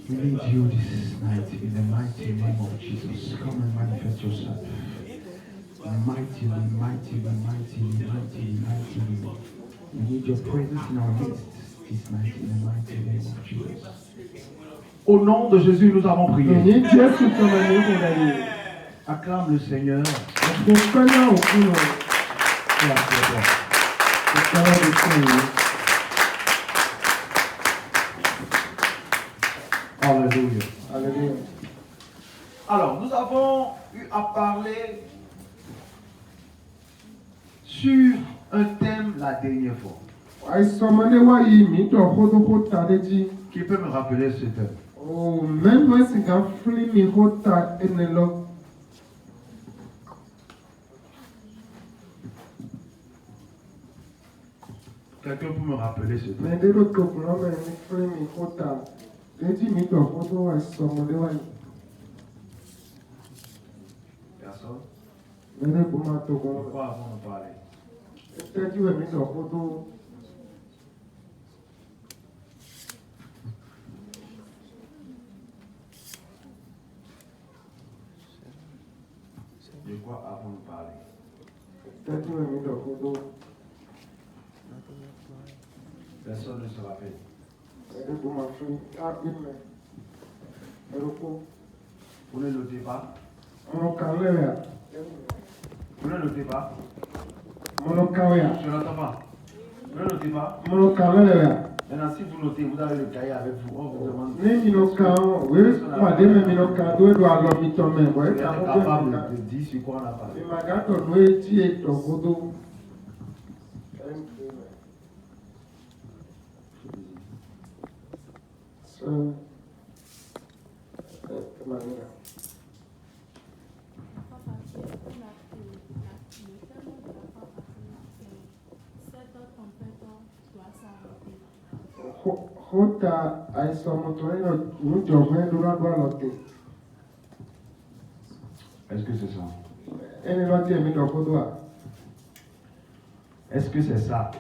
We need you this night in the mighty name of Jesus. Come and manifest yourself. Mightily, mightily, mightily, mightily, mightily. We need your presence in our midst this night in the mighty name of Jesus. Au nom de Jésus, nous avons prié. Acclame le Seigneur. Alléluia. Alléluia. Alors, nous avons eu à parler sur un thème la dernière fois. Qui peut me rappeler ce thème? Quelqu'un peut me rappeler ce thème? Personne? Pourquoi avant de parler? De quoi avant de parler? Personne ne se rappelle. Vous ne notez pas? Vous ne notez pas? Je n'entends pas. Vous ne notez pas? Maintenant, si vous notez, vous avez le cahier avec vous. On vous demande. Vous êtes capable de dire sur quoi on a parlé. Est-ce que c'est ça? Est-ce que c'est ça?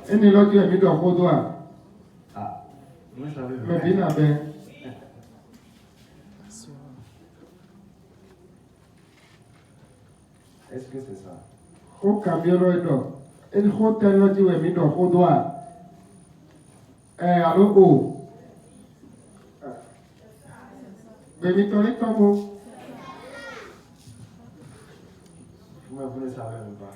Ah, vous savez. Est-ce que c'est ça? Vous ne savez même pas.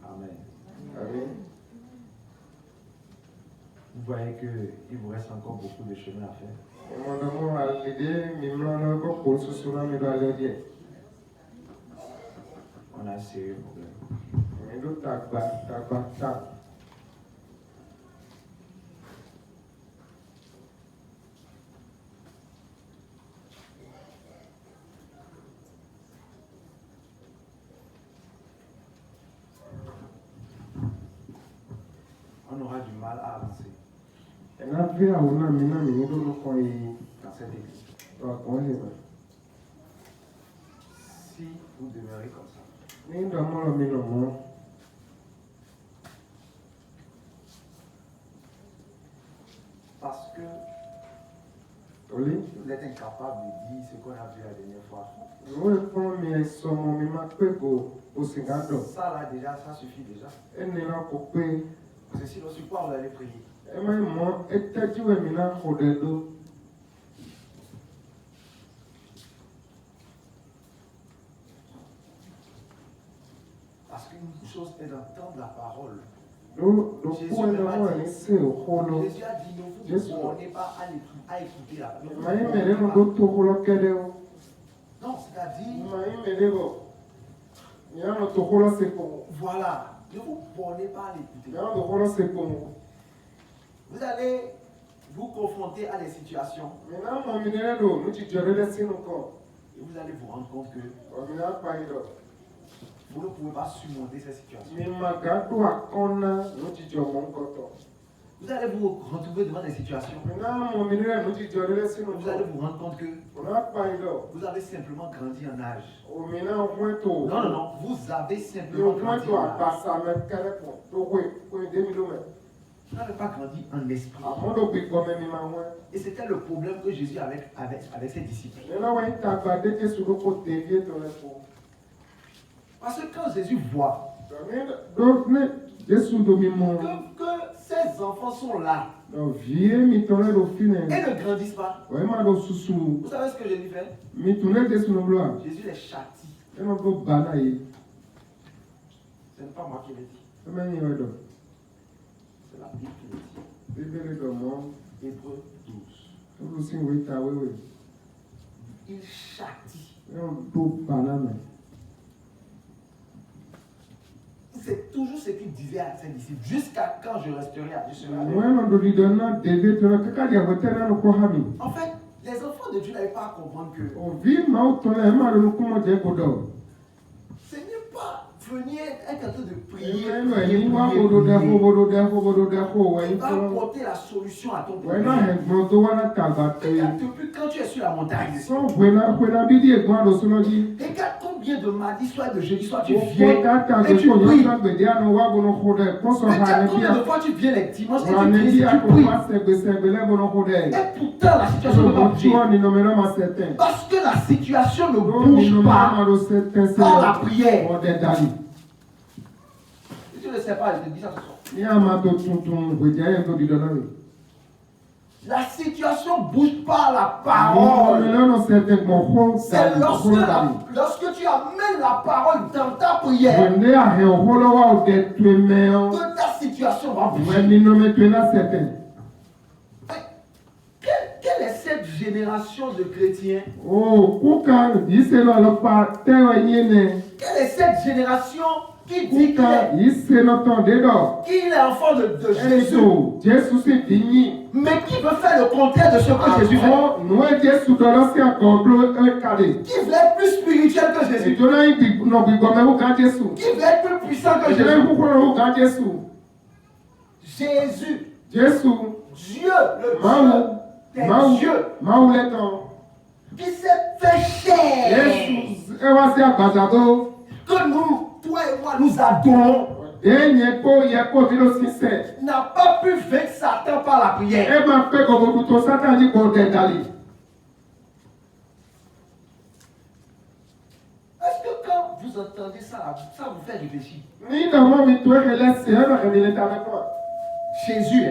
Amen. Amen. Vous voyez qu'il vous reste encore beaucoup de chemin à faire. On a un sérieux problème. On aura du mal à avancer dans cette église. Si vous demeurez comme ça. Parce que vous êtes incapable de dire ce qu'on a vu la dernière fois. Ça là déjà, ça suffit déjà. C'est sinon sur quoi vous allez prier? Parce qu'une chose est d'entendre la parole. Jésus a dit, ne vous bornez pas à écouter la parole. Non, c'est-à-dire, voilà, ne vous bornez pas à l'écouter. Vous allez vous confronter à des situations. Et vous allez vous rendre compte que vous ne pouvez pas surmonter ces situations. Vous allez vous retrouver devant des situations. Vous allez vous rendre compte que vous avez simplement grandi en âge. Non, non, non. Vous avez simplement grandi en âge. Vous n'avez pas grandi en esprit. Et c'était le problème que Jésus avait avec ses disciples. Parce que quand Jésus voit que ces enfants sont là et ne grandissent pas, vous savez ce que Jésus fait? Jésus les châtie. Ce n'est pas moi qui l'ai dit. C'est la Bible qui le dit. Hébreux 12. Il châtie. C'est toujours ce qu'il disait à ses disciples. Jusqu'à quand je resterai à Dieu. En fait, les enfants de Dieu n'avaient pas à comprendre que ce n'est pas venir être en train de prier. Il va apporter la solution à ton problème. Depuis quand tu es sur la montagne, regarde combien de mardi soir, de jeudi soir tu viens et tu pries. Regarde combien de fois tu viens les dimanches et tu pries. Et pourtant la situation ne va pas bouger. Parce que la situation ne bouge pas par la prière. Si tu ne sais pas, je te dis ça ce soir. La situation bouge par la parole. C'est lorsque tu amènes la parole dans ta prière que ta situation va bouger. Quelle est cette génération de chrétiens? Quelle est cette génération qui dit qu'il est enfant de Jésus, mais qui veut faire le contraire de ce que Jésus fait? Qui veut être plus spirituel que Jésus? Qui veut être plus puissant que Jésus? Jésus, Dieu, le Dieu qui s'est fait chair, que nous, toi et moi, nous adorons, n'a pas pu vaincre Satan par la prière. Est-ce que quand vous entendez ça, ça vous fait réfléchir? Jésus,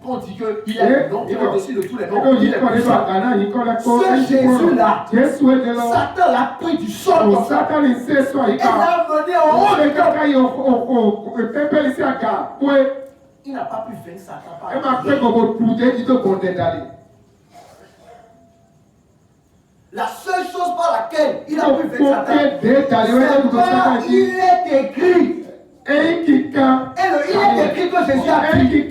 quand on dit qu'il est le nom, il est au-dessus de tous les noms, il est puissant. Ce Jésus-là, Satan l'a pris du sol comme ça et l'a amené en haut du temple. Il n'a pas pu vaincre Satan par la prière. La seule chose par laquelle il a pu vaincre Satan, c'est quand il est écrit. Et il est écrit que Jésus a dit. Il est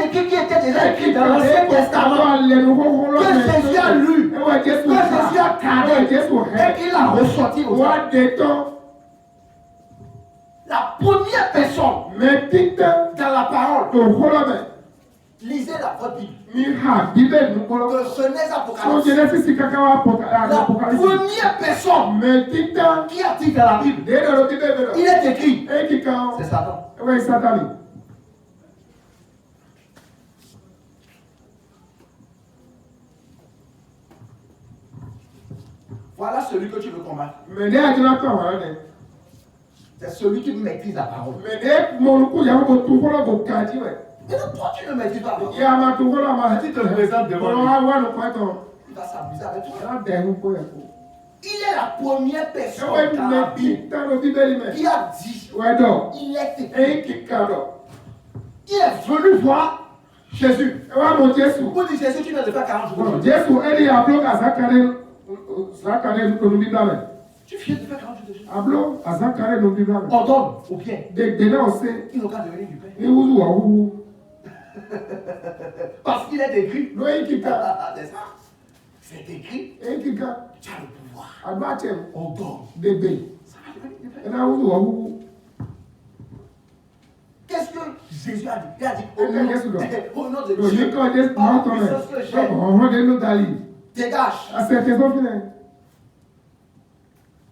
écrit qui était déjà écrit dans l'Ancien Testament. Que Jésus a lu. Que Jésus a carré. Et qu'il a ressorti au temps. La première personne dans la parole. Lisez votre Bible. De Genèse à Apocalypse. La première personne qui a dit dans la Bible, il est écrit, c'est Satan. Voilà celui que tu veux combattre. C'est celui qui maîtrise la parole. Et donc toi tu ne maîtrises pas. Si tu te présentes devant lui, il va s'amuser avec toi. Il est la première personne dans la Bible qui a dit, il est écrit. Il est venu voir Jésus. Pour dire Jésus, tu viens de faire 40 jours. Tu viens de faire 40 jours de Jésus. On donne au pied. Ils n'ont qu'à devenir du pain. Parce qu'il est écrit. C'est écrit. Tu as le pouvoir. On donne. Ça va devenir du pain. Qu'est-ce que Jésus a dit, au nom de Dieu. Dégage.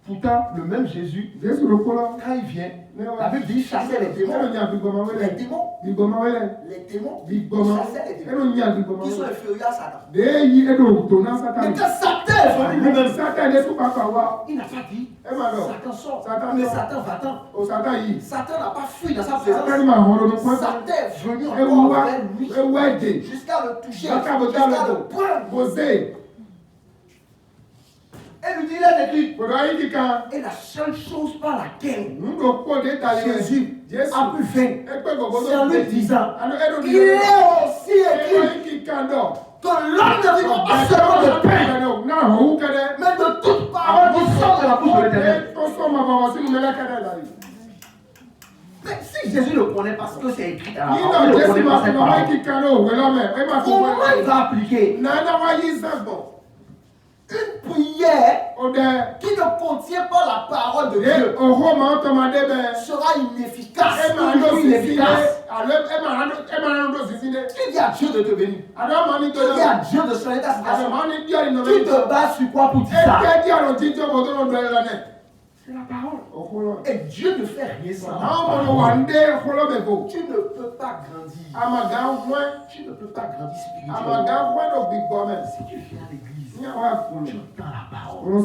Pourtant, le même Jésus, quand il vient, la Bible dit chasser les démons. Les démons chassaient les démons. Ils sont inférieurs à Satan. Mais quand Satan est venu lui-même, il n'a pas dit Satan sort. Mais Satan va-t'en. Satan n'a pas fui dans sa présence. Satan est venu encore vers lui jusqu'à le toucher, jusqu'à le prendre. Et lui dit, il est écrit. Et la seule chose par laquelle Jésus a pu vaincre, c'est en lui disant, il est aussi écrit que l'homme ne vivra pas seulement de pain, mais de toute parole qui sort de la bouche de l'Éternel. Mais si Jésus le connaît parce que c'est écrit dans la parole, il ne connaît pas cette parole. Comment il va appliquer une prière qui ne contient pas la parole de Dieu sera inefficace. Qui dit à Dieu de te bénir? Qui dit à Dieu de changer ta situation? Tu te bases sur quoi pour dire ça? C'est la parole. Et Dieu ne fait rien sans la parole. Tu ne peux pas grandir. Tu ne peux pas grandir spirituellement. Si tu viens à l'église, tu entends la parole.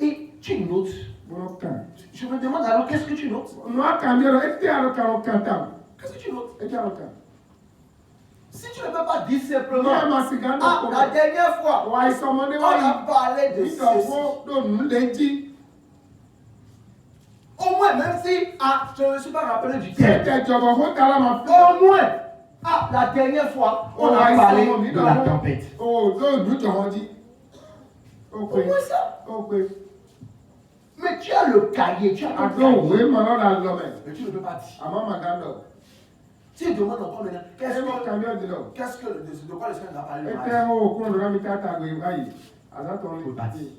Et tu notes. Je me demande alors, qu'est-ce que tu notes? Qu'est-ce que tu notes? Si tu ne peux pas dire simplement, la dernière fois, on a parlé de ceci. Au moins, même si je ne me suis pas rappelé du texte, au moins, la dernière fois, on a parlé de la tempête. Au moins ça. Mais tu as le cahier, tu as le cahier. Mais tu ne peux pas dire. Si tu demandes encore maintenant, de quoi le Seigneur va parler? Tu ne peux pas dire.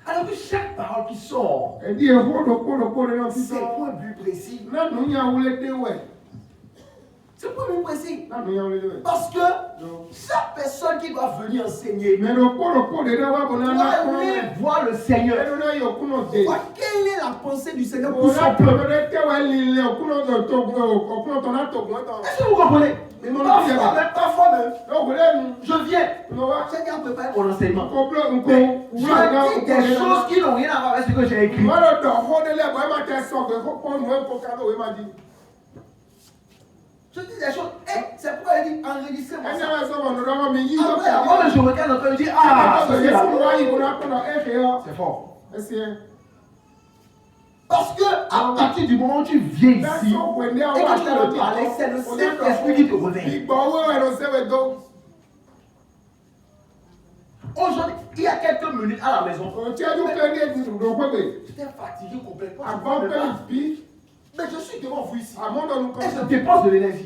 Alors que chaque parole qui sort, c'est pour un but précis. C'est pour un but précis. Parce que chaque personne qui va venir enseigner doit aller voir le Seigneur. Voir quelle est la pensée du Seigneur pour son peuple. Est-ce que vous comprenez? Parfois même, je viens. Seigneur prépare mon enseignement. Mais je dis des choses qui n'ont rien à voir avec ce que j'ai écrit. Je dis des choses. C'est pourquoi il dit enregistrez-moi ça. Après, je regarde encore et je dis c'est fort. Parce que à partir du moment où tu viens ici et que tu veux parler, c'est le Saint-Esprit qui te réveille. Aujourd'hui, il y a quelques minutes à la maison, j'étais fatigué complètement. Mais je suis devant vous ici. Et je dépense de l'énergie.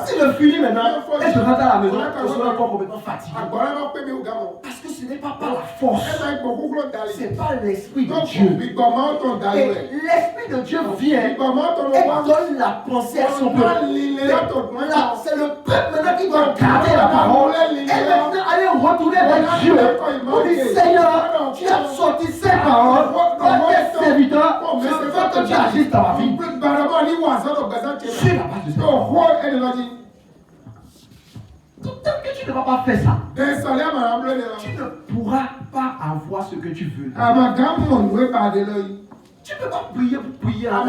Si je finis maintenant et je rentre à la maison, je serai encore complètement fatigué. Parce que ce n'est pas par la force. C'est par l'Esprit de Dieu. Et l'Esprit de Dieu vient et donne la pensée à son peuple. C'est le peuple maintenant qui doit garder la parole. Et maintenant aller retourner vers Dieu. On dit Seigneur, tu as sorti ces paroles dans tes serviteurs. Je veux que tu agisses dans ma vie. C'est la base de ça. Tant que tu ne vas pas faire ça, tu ne pourras pas avoir ce que tu veux. Tu ne peux pas prier pour prier. Non.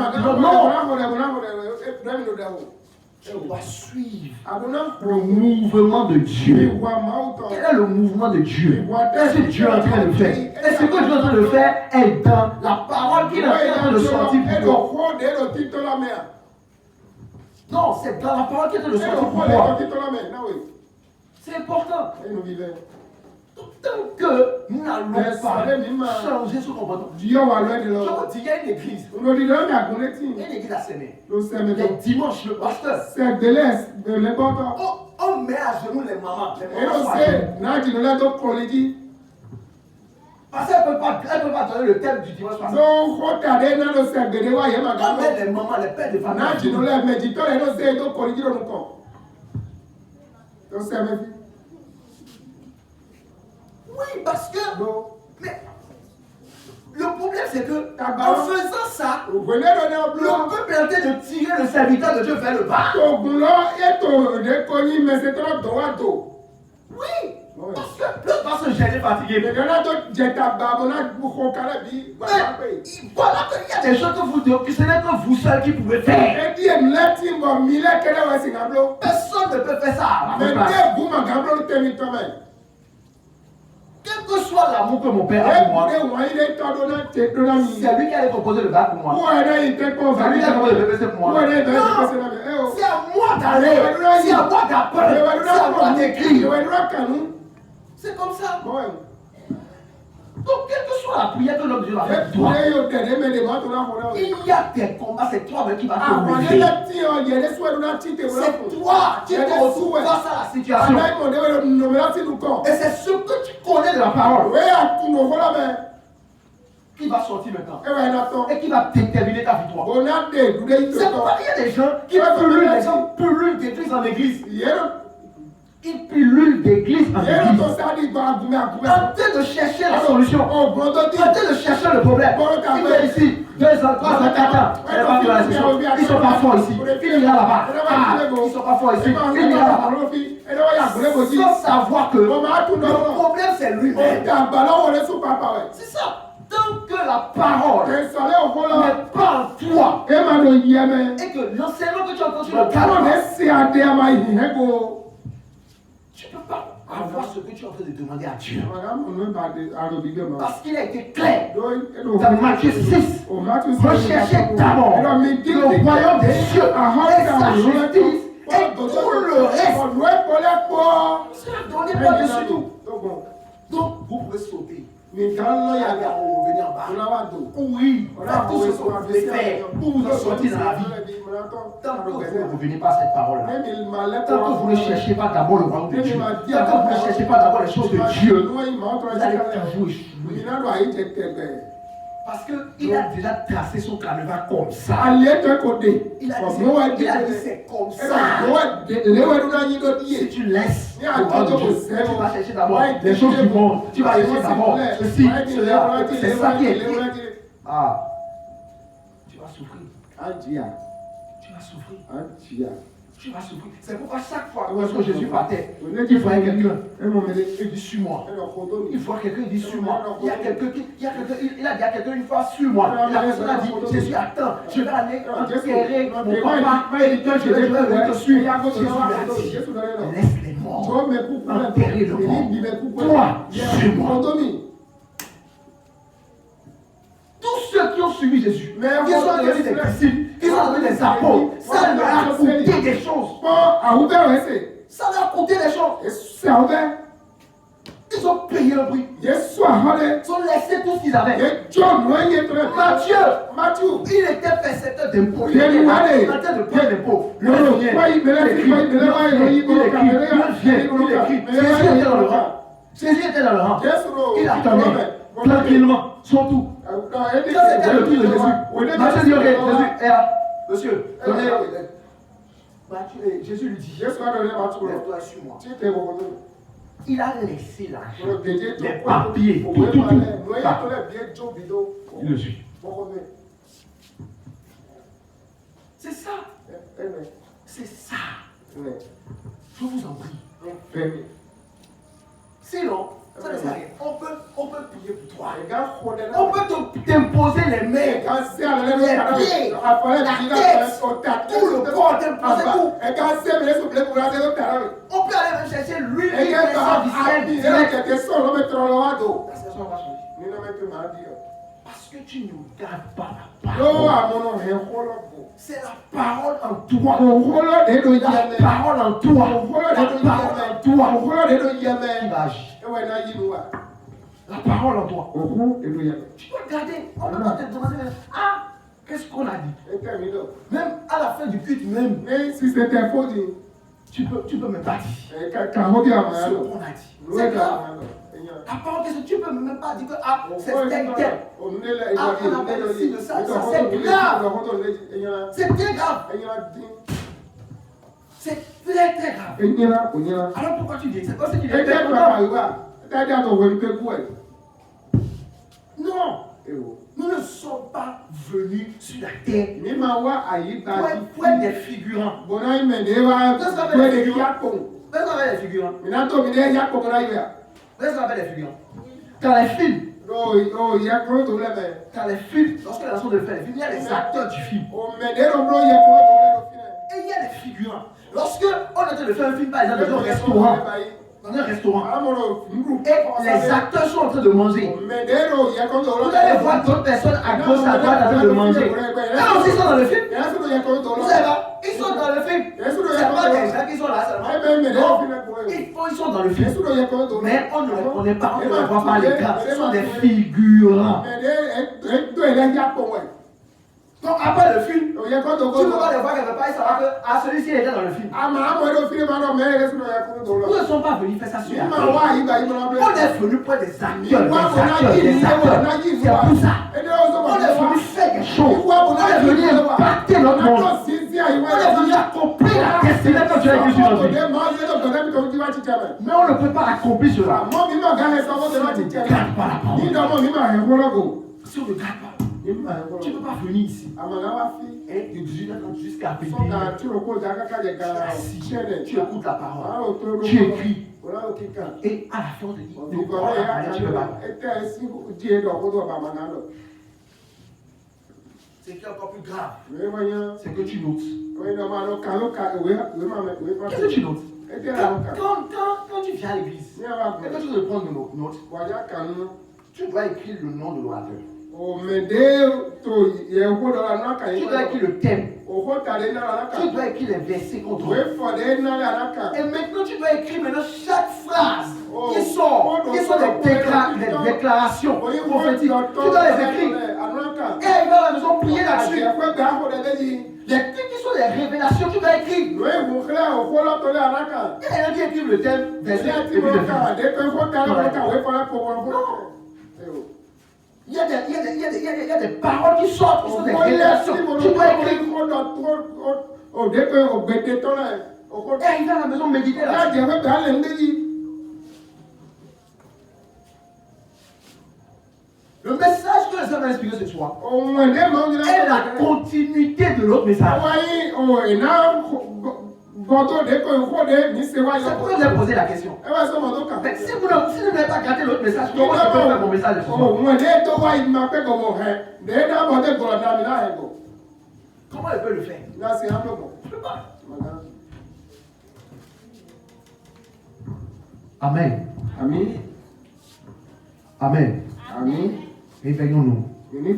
On va suivre le mouvement de Dieu. Quel est le mouvement de Dieu? Qu'est-ce que Dieu est en train de faire? Et ce que Dieu est en train de faire est dans la parole qu'il est en train de sortir pour toi. Non, c'est dans la parole qu'il est en train de sortir pour toi. C'est important. Tant que nous n'allons pas changer ce comportement. Je vous dis, il y a une église. Il y a une église à Séné. Les dimanches, le pasteur. On met à genoux les mamans. Parce qu'elle ne peut pas donner le thème du dimanche passé. Donc, quand tu as des gens qui sont venus voir, il y a ma On met les mamans, les pères de famille. non, tu nous lèves, mais tu t'en es non, c'est donc qu'on dit dans nos corps. Donc, c'est ma vie. Oui, parce que. Non. Mais le problème, c'est que en faisant ça, Vous venez donner un blanc. le peuple est en train de tirer le serviteur de Dieu vers le bas. Ton blanc et ton déconnu, mais c'est trop droit d'eau. Oui. Parce que l'autre va se gêner fatigué. Mais il y en a d'autres, j'ai ta barbe, on a beaucoup de calabi. Voilà qu'il y a des choses que vous devez, ce n'est que vous seul qui pouvez faire. Et dit, il bon, mille quel est le gamblo. Personne ne peut faire ça à Mais votre place. dès vous, ma gamblo, t'es mis toi-même. Quel que soit l'amour que mon père a pour moi, C'est c'est lui qui allait proposer le bac pour moi. C'est lui qui a proposé le BPC pour moi. Non, c'est à moi d'aller. C'est à moi d'appeler. C'est à moi d'écrire. C'est comme ça. Donc, quelle que soit la prière que l'homme de Dieu va faire, toi, il y a des combats, c'est toi-même qui vas te relever. C'est toi qui te retrouves face à la situation. Et c'est ce que tu connais de la parole qui va sortir maintenant et qui va déterminer ta victoire. C'est pourquoi il y a des gens qui pullulent d'église en église. Ils pullulent d'église en église. En train de chercher la solution. En train de chercher le problème. Ils viennent ici, 2 ans, 3 ans, 4 ans. Ils ne sont pas forts ici. Ils ira là-bas. Ils ne sont pas forts ici. Ils ira là-bas. Sans savoir que le problème c'est lui-même. C'est ça. Tant que la parole n'est pas en toi et que l'enseignement que tu entends sur le canon, tu ne peux pas avoir ce que tu es en train de demander à Dieu. Parce qu'il a été clair. Dans Matthieu 6, recherchez d'abord le royaume des cieux et sa justice et tout le reste sera donné par-dessus tout. Donc, vous pouvez sauter. Revenir en bas. Oui, faites tout ce que vous pouvez faire pour vous en sortir dans la vie. Tant que vous ne revenez pas à cette parole-là, tant que vous ne cherchez pas d'abord le royaume de Dieu, tant que vous ne cherchez pas d'abord les choses de Dieu, vous allez toujours échouer. Parce qu'il a déjà tracé son canevas comme ça. Il a dit c'est comme ça. Si tu laisses le royaume de Dieu, tu vas chercher d'abord les choses du monde. Tu vas chercher d'abord ceci, cela. C'est ça qui est. Ah, tu vas souffrir. Tu vas souffrir. Tu vas souffrir. C'est pourquoi chaque fois que Jésus partait, il voyait quelqu'un. Il dit suis-moi. Il voit quelqu'un, il dit suis-moi. Il y a quelqu'un, il a dit à quelqu'un une fois suis-moi. La personne a dit Jésus attends, je vais aller enterrer mon papa et quand je vais venir te suivre. Jésus a dit laisse les morts enterrer le mort. Toi, suis-moi. Tous ceux qui ont suivi Jésus, ils sont devenus des disciples, ils sont devenus des apôtres. Ça leur a coûté des choses. Ça leur a coûté des choses. Ils ont payé le prix. Ils ont laissé tout ce qu'ils avaient. Matthieu, il était percepteur d'impôts. Il était en train de payer l'impôt. Le Jésus était dans le rang. Il attendait tranquillement, son tour. Quand c'était le tour de Jésus, Matthieu dit ok, Jésus est là. Monsieur, Jésus lui dit lève-toi, suis-moi. Il a laissé l'argent, les papiers, tout. Il le suit. C'est ça. C'est ça. Je vous en prie. Sinon, ça ne sert à rien. On peut prier pour toi. On peut t'imposer les mains, les pieds, la tête, tout le corps, t'imposer tout. On peut aller même chercher l'huile qui est du ciel. La situation va changer. Parce que tu ne gardes pas la parole. C'est la parole en toi. La parole en toi. Qui va agir. La parole en toi. Tu peux regarder. On peut pas te demander. Ah, qu'est-ce qu'on a dit? Même à la fin du culte, même. Si c'était faux, tu peux me pas dire. Ce qu'on a dit. C'est grave. La parole que tu peux même pas dire que c'est tel. On a parlé ici de ça, c'est grave. C'est bien grave. C'est très très grave. Alors pourquoi tu dis ça? C'est quoi ce que tu dis? Non. Nous ne sommes pas venus sur la terre pour être des figurants. Qu'est-ce qu'on appelle des figurants? Quand les films, lorsque la nation de faire les films, il y a les acteurs du film. Et il y a les figurants. Lorsque on est en train de faire un film, par exemple, dans un restaurant, et les acteurs sont en train de manger, vous allez voir d'autres personnes à gauche, à droite en train de manger. Eux aussi sont dans le film. Vous savez pas? Ils sont dans le film. C'est pas des gens qui sont là seulement. Non, ils sont dans le film. Mais on ne les connaît pas, on ne les voit pas les gars. Ce sont des figurants. Donc après le film, tu ne peux pas les voir quelque part et savoir que celui-ci était dans le film. Nous ne sommes pas venus faire ça sur la terre. On est venus pour des acteurs. C'est pour ça. On est venus faire des choses. On est venus impacter notre monde. On est venus accomplir la destinée que Dieu a écrite sur notre vie. Mais on ne peut pas accomplir cela. Si on ne garde pas la parole. Si on ne garde pas. Tu ne peux pas venir ici. Et de 18h30 jusqu'à péter. Tu écoutes la parole. Tu écris. Et à la fin, on te dit, tu ne peux pas. Ce qui est encore plus grave, c'est que tu notes. Qu'est-ce que tu notes? Quand tu viens à l'église, et que tu dois prendre une note, tu dois écrire le nom de l'orateur. Tu dois écrire le thème. Tu dois écrire les versets qu'on trouve. Et maintenant, tu dois écrire chaque phrase qui sort, qui sont des déclarations prophétiques. Tu dois les écrire. Et arriver à la maison, prier là-dessus. Les trucs qui sont des révélations, tu dois écrire. Il y a qui écrivent le thème, verset, et puis le Il y a des paroles qui sortent, qui sont des révélations. Tu dois écrire. Et arriver à la maison, méditer là-dessus. Le message que le Seigneur a inspiré ce soir est la continuité de l'autre message. C'est pourquoi je vous ai posé la question. Mais si vous n'avez pas gardé l'autre message, comment je peux faire mon message de ce soir? Comment il peut le faire? Je ne peux pas. Amen. Amen. Amen. Amen. Réveillons-nous. Le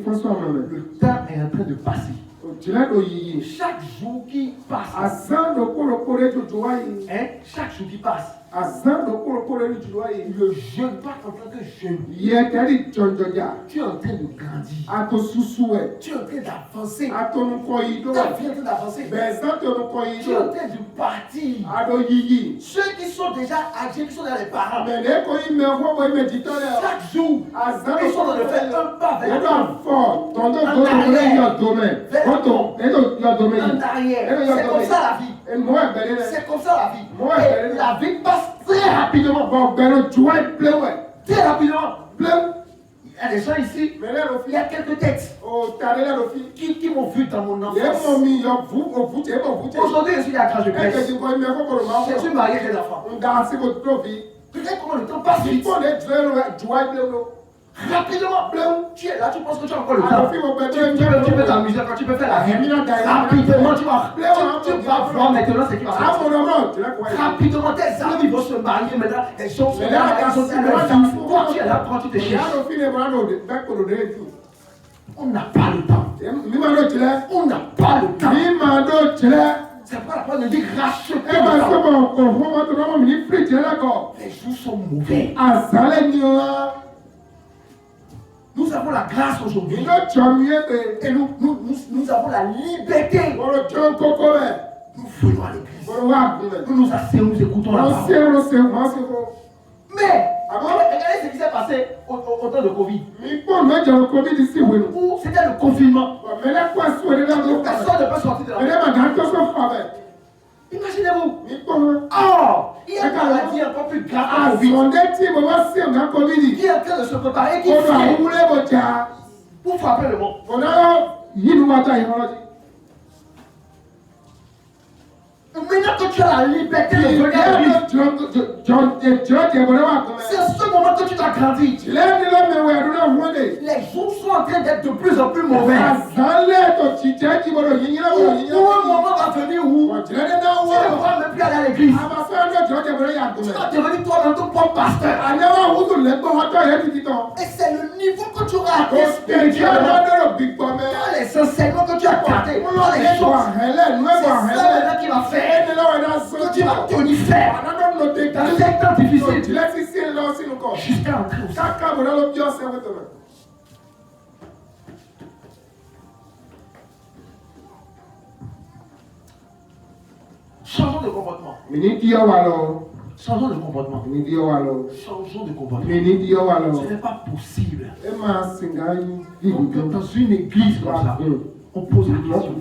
temps est en train de passer. Chaque jour qui passe, chaque jour qui passe, le jeune, pas en tant que jeune, tu es en train de grandir, tu es en train d'avancer, ta vie est en train d'avancer, tu es en train de partir. Ceux qui sont déjà âgés, qui sont dans les parents, chaque jour, ils sont dans le fait un pas vers en arrière. C'est comme ça la vie. C'est comme ça la vie. Et la vie passe très rapidement. Très rapidement. Il y a des gens ici, il y a quelques têtes qui m'ont vu dans mon enfance. Aujourd'hui, je suis à la grâce de Christ. Je suis marié, j'ai des enfants. Peut-être comment le temps passe vite. Rapidement, tu es là, tu penses que tu as encore le temps. Tu peux t'amuser quand tu peux faire la vie. Rapidement, tu vas voir maintenant ce qui va se passer. Rapidement, tes amis vont se marier maintenant. Les gens sont là, ils sont dans leur vie. Toi, tu es là, quand tu te cherches. On n'a pas le temps. On n'a pas le temps. C'est pas la peine de dire racheter. Les jours sont mauvais. Nous avons la grâce aujourd'hui. Et nous avons la liberté. Nous venons à l'église. Nous nous asseyons, nous écoutons la parole. Mais, regardez passé au temps de Covid. Où c'était le confinement. Personne ne peut sortir de la maison. Imaginez-vous. Or, il y a une maladie encore plus grave qui est en train de se préparer, qui vient pour frapper le monde. Maintenant que tu as la liberté de venir à lui, c'est ce moment que tu dois grandir. Les jours sont en train d'être de plus en plus mauvais. Où un moment va venir où tu ne pourras même plus aller à l'église. Tu vas devenir toi-même ton propre pasteur. Et c'est le niveau que tu auras atteint spirituellement. Dans les enseignements que tu as gardés, dans les choses, c'est ça maintenant qui va faire que tu vas tenir ferme dans ces temps difficiles jusqu'à entrer au ciel. Changeons de comportement. Changeons de comportement. Changeons de comportement. Ce n'est pas possible. Donc, dans une église comme ça, on pose la question.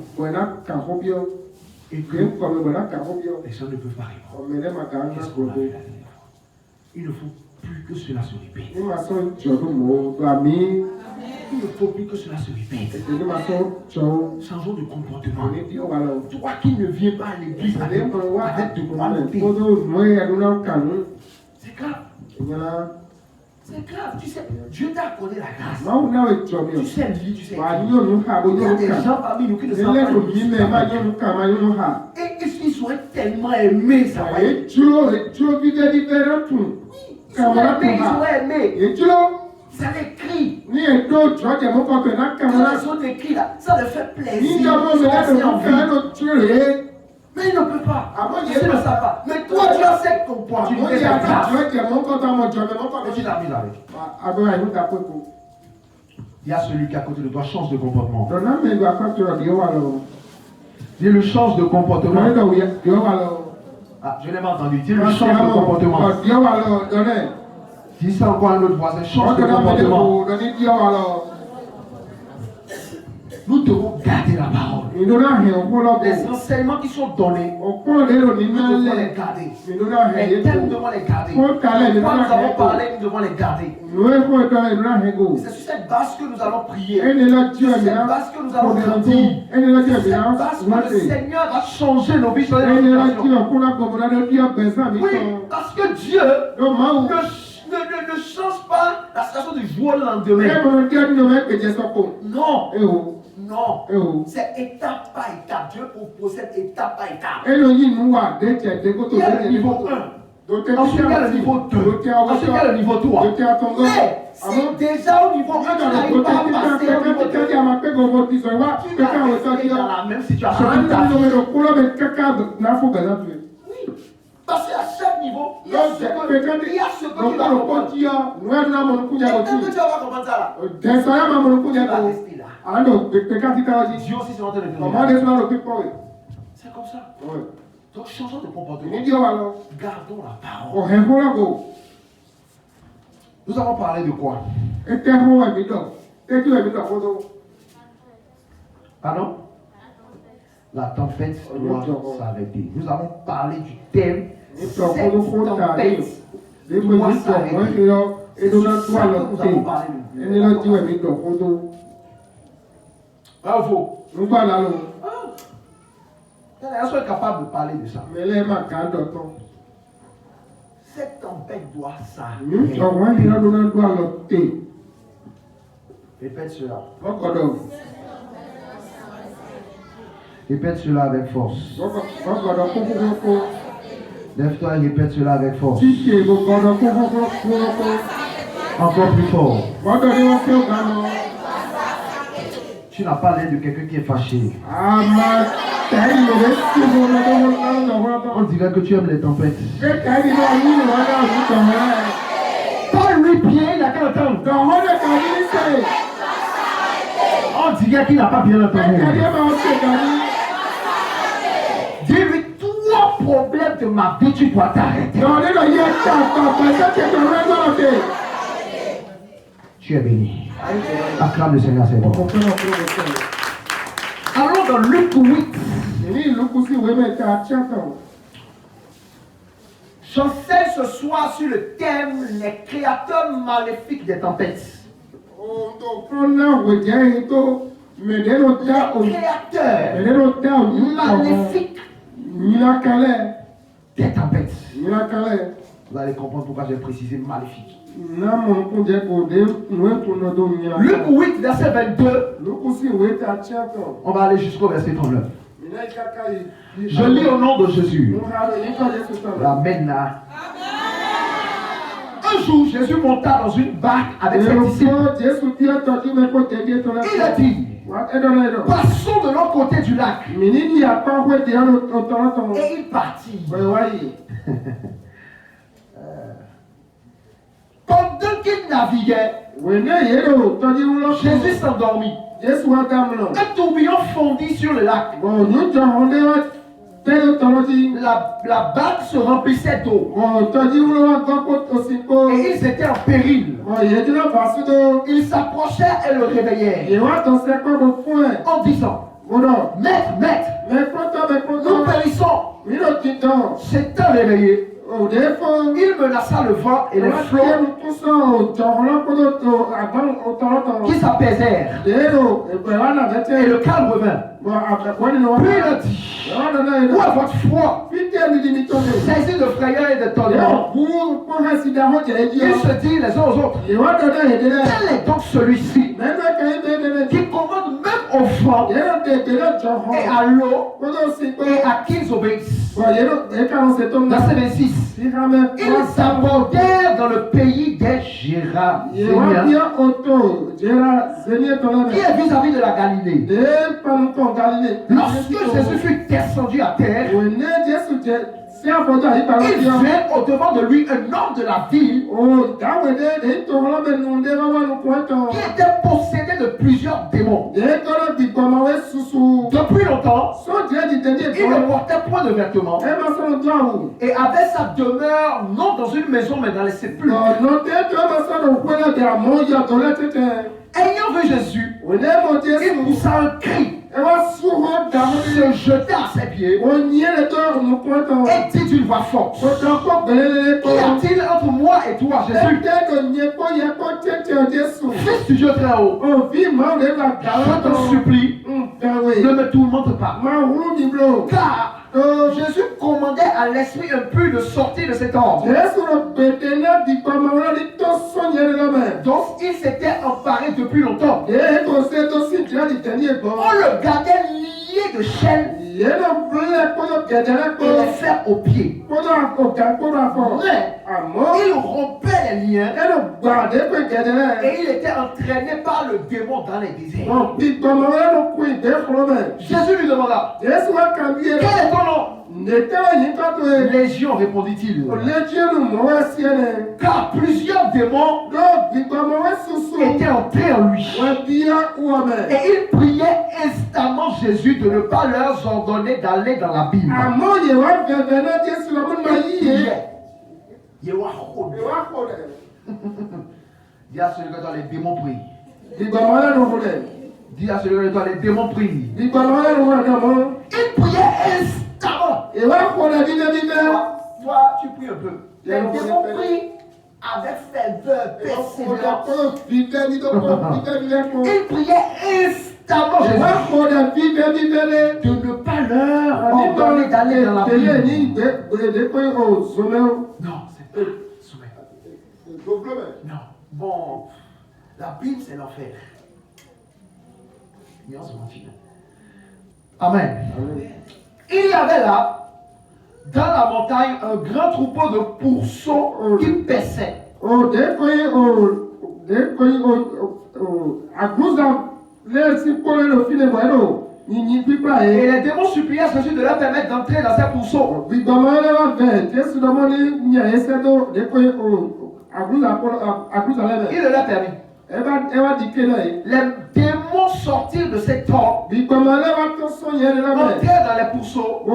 Et que les gens ne peuvent pas répondre. Qu'est-ce qu'on a fait la dernière fois? Il ne faut plus que cela se répète. Il ne faut plus que cela se répète. Changeons de comportement. Toi qui ne viens pas à l'église avec de moralité. C'est grave. C'est grave, tu sais, Dieu t'a accordé la grâce. Tu sais lire, tu sais écrire. Il y a des gens parmi nous qui ne savent pas lire. Et ils seraient tellement aimés, ça va. Ils seraient aimés. Ça les crie. Quand ils sont écrits là, ça leur fait plaisir. Mais ils ne peuvent pas. Ils ne savent pas. Mais toi, tu as cette opportunité de grâce. Et tu t'as mis avec. Il y a celui qui a côté de toi, change de comportement. Dis le change de comportement. Ah, je n'ai pas entendu. Dis le change de comportement. Dis ça encore à notre voisin, change de comportement. Nous devons garder la parole. Les enseignements qui sont donnés, nous devons les garder. Les thèmes, nous devons les garder. Quand nous avons parlé, nous devons les garder. C'est sur cette base que nous allons prier. C'est sur cette base que nous allons grandir. C'est sur cette base que le Seigneur va changer nos vies. Oui, parce que Dieu ne change pas la situation du jour au lendemain. Non. Non, c'est étape par étape. Dieu procède étape par étape. Il y a le niveau 1. Ensuite, il y a le niveau 2. Ensuite, il y a le niveau 3. Mais c'est déjà au niveau 1 que tu n'arrives pas à passer au niveau 2. Tu vas rester dans la même situation toute ta vie. Oui, parce qu'à chaque niveau, il y a ce que tu vas comprendre. Et tant que tu vas comprendre ça là, tu vas rester là. Dieu aussi se montre le plaisir. C'est comme ça. Donc changeons de comportement. Gardons la parole. Nous avons parlé de quoi? Pardon? La tempête doit s'arrêter. Nous avons parlé du thème. Cette tempête doit s'arrêter. C'est sur ça que nous avons parlé. Bravo. Elle est capable de parler de ça. Cette tempête doit s'arrêter. Répète cela. Répète cela avec force. Lève-toi et répète cela avec force. Encore plus fort. Tu n'as pas l'air de quelqu'un qui est fâché. On dirait que tu aimes les tempêtes. Paul lui pied, il a qu'à entendre. On dirait qu'il n'a pas bien entendu. Dis-lui, trois problèmes de ma vie, tu dois t'arrêter. Tu es béni. Acclame le Seigneur, c'est bon. Allons dans Luc 8. J'enseigne ce soir sur le thème les créateurs maléfiques des tempêtes. Les créateurs maléfiques des tempêtes. Vous allez comprendre pourquoi j'ai précisé maléfique. Luc 8, verset 22. On va aller jusqu'au verset 39. Je lis au nom de Jésus. Amen. Un jour, Jésus monta dans une barque avec ses disciples. Il a dit, passons de l'autre côté du lac. Et il partit. Pendant qu'il naviguait, Jésus s'endormit. Un tourbillon fondit sur le lac. La barque se remplissait d'eau. Et ils étaient en péril. Ils s'approchèrent et le réveillèrent en disant, Maître, nous périssons. S'étant réveillé, il menaça le vent et les flots qui s'apaisèrent. Et le calme revint. Puis il a dit, où est votre foi? Saisi de frayeur et de tendresse, ils se disent les uns aux autres, quel est donc celui-ci qui commande même au vent et à l'eau et à qui ils obéissent? Verset 26. Ils abordèrent dans le pays des Géraséniens, qui est vis-à-vis de la Galilée. Lorsque Jésus fut descendu à terre, il vint au-devant de lui un homme de la ville qui était possédé de plusieurs démons. Depuis longtemps, il ne portait point de vêtements et avait sa demeure non dans une maison mais dans les sépulcres. Ayant vu Jésus, il poussa un cri, se jeta à ses pieds et dit d'une voix forte, qu'y a-t-il entre moi et toi, Jésus, Fils du Dieu très haut? Je te supplie, ne me tourmente pas. Car Jésus commandait à l'esprit impur de sortir de cet homme. Donc il s'était emparé depuis longtemps. On le gardait lié de chaînes et les fers aux pieds. Mais il rompait les liens et il était entraîné par le démon dans les déserts. Jésus lui demanda, quel est ton nom? Légion, répondit-il. Car plusieurs démons étaient entrés en lui. Et il priait instamment Jésus de ne pas leur ordonner d'aller dans l'abîme. Dis à celui que toi, les démons prient. Dis à celui que toi, les démons prient. Il priait instamment. Toi, tu pries un peu. Les démons prient avec ferveur, persévérance. Il priait instamment de ne pas leur ordonner d'aller dans la Bible. Non, c'est pas sommet. Non. Bon, la Bible, c'est l'enfer. On se mentit. Amen. Il y avait là, dans la montagne, un grand troupeau de pourceaux qui paissaient. Et les démons suppliaient Jésus de leur permettre d'entrer dans ces pourceaux. Il le leur permit. Les démons sortirent de cet homme, entrèrent dans les pourceaux,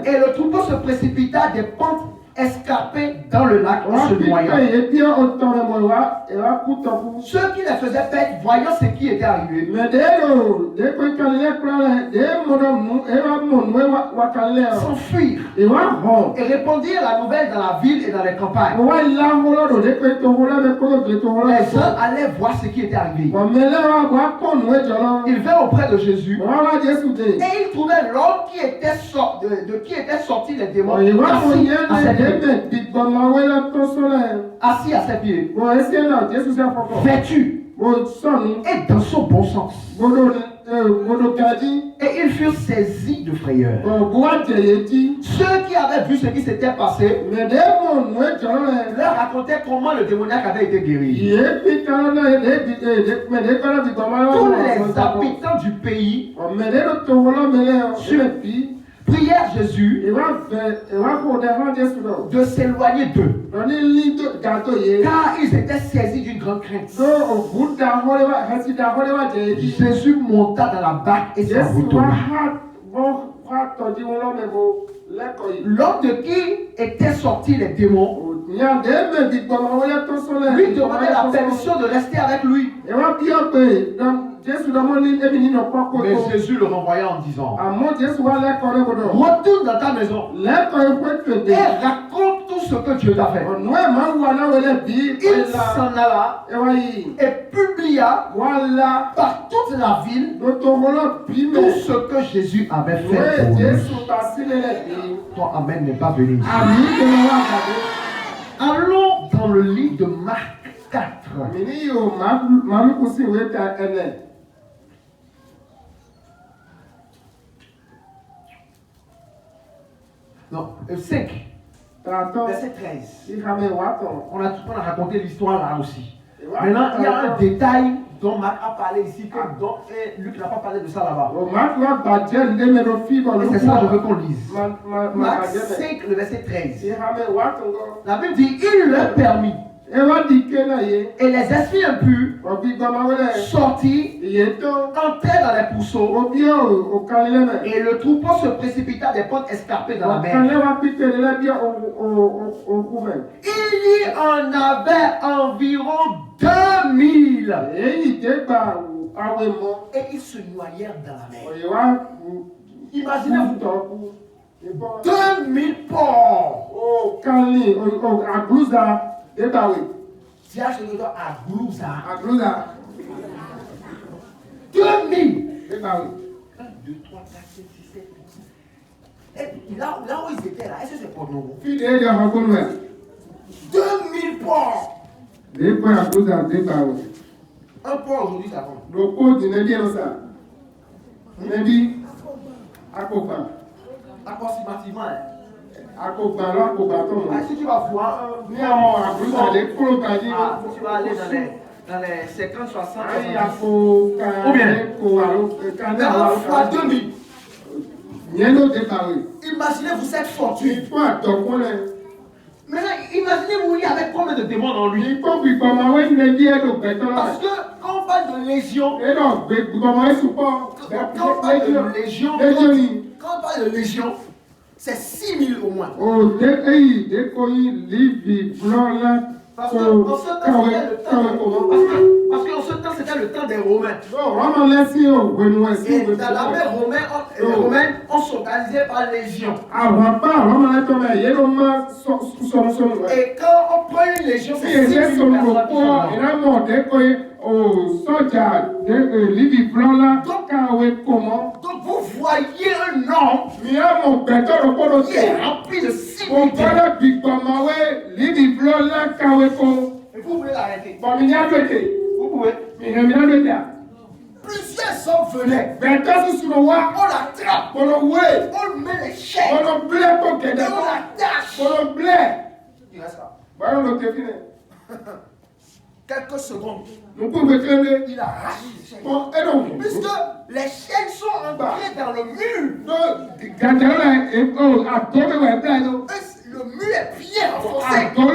et le troupeau se précipita des pentes escarpés dans le lac en se noyant. Ceux qui les faisaient perdre, voyant ce qui était arrivé, s'enfuirent et répandirent la nouvelle dans la ville et dans les campagnes. Les uns allaient voir ce qui était arrivé. Ils vinrent auprès de Jésus et ils trouvaient l'homme qui était sorti des démons assis à ses pieds, vêtu et dans son bon sens. Et ils furent saisis de frayeur. Ceux qui avaient vu ce qui s'était passé leur racontaient comment le démoniaque avait été guéri. Tous les habitants du pays prièrent Jésus de s'éloigner d'eux, car ils étaient saisis d'une grande crainte. Jésus monta dans la barque et s'en retourna. L'homme de qui étaient sortis les démons lui demandait la permission de rester avec lui. Mais Jésus le renvoya en disant: retourne dans ta maison et raconte tout ce que Dieu t'a fait. Il s'en alla et publia par toute la ville tout ce que Jésus avait fait pour lui. Ton amen n'est pas venu. Allons dans le livre de Marc 4. Non, 5. Verset 13. On a raconté l'histoire là aussi. Maintenant, il y a un détail dont Marc a parlé ici, dont Luc n'a pas parlé de ça là-bas. Et c'est ça que je veux qu'on lise. Marc 5, le verset 13. La Bible dit: il leur permit. Et les esprits impurs sortis, entrèrent dans les pourceaux, et le troupeau se précipita des pentes escarpées dans la mer. Il y en avait environ 2000. Et ils se noyèrent dans la mer. Imaginez-vous 2000 porcs. Tiens, je le donne à Glouza. 2000. 1, 2, 3, 4, 5, 6, 7. Et là où ils étaient là, est-ce que c'est pour nous? 2000 porcs. Un porc aujourd'hui, ça compte. Approximativement. Si tu vas voir tu vas aller dans les 50, 60, ou bien fois 2000. Imaginez-vous cette fortune. Maintenant, imaginez-vous, il y avait combien de démons en lui? Parce que quand on parle de légion, c'est 6000 au moins. Parce qu'en ce temps, c'était le temps des Romains. Et dans l'armée romaine, on s'organisait par légion. Et quand on prend une légion, c'est 6000 personnes. Donc vous voyez un homme qui est rempli de 6000 démons. Et vous voulez l'arrêter? Vous pouvez. Plusieurs hommes venaient. On l'attrape. On met les chaînes. Et on l'attache. Il reste là. Quelques secondes. Il arrache les chaînes. Puisque les chaînes sont ancrées dans le mur. Le mur est bien renforcé. Pour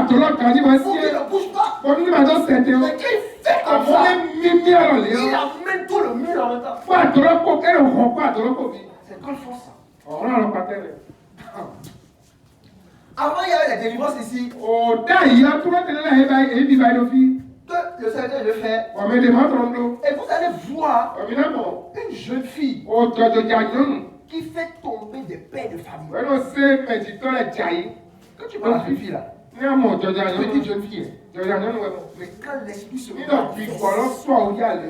qu'il ne bouge pas. Mais qu'il fait comme ça, il amène tout le mur en même temps. C'est très fort ça. Avant, il y avait la délivrance ici. Oh, d'ailleurs, tout le monde est là, et il va le faire. Que le serviteur le fait. On met des mains dans l'eau. Et vous allez voir Évidemment. une jeune fille Oh, tu as de gagnon. qui fait tomber des pères de famille. Ouais, non, c'est, mais tu t'en es jailli. Quand tu vois la jeune fille là, Non, tu as de gagnon. petite jeune fille, Tu as de gagnon, ouais. mais quand l'esprit se Il a pris quoi, là, soit où il y a, là.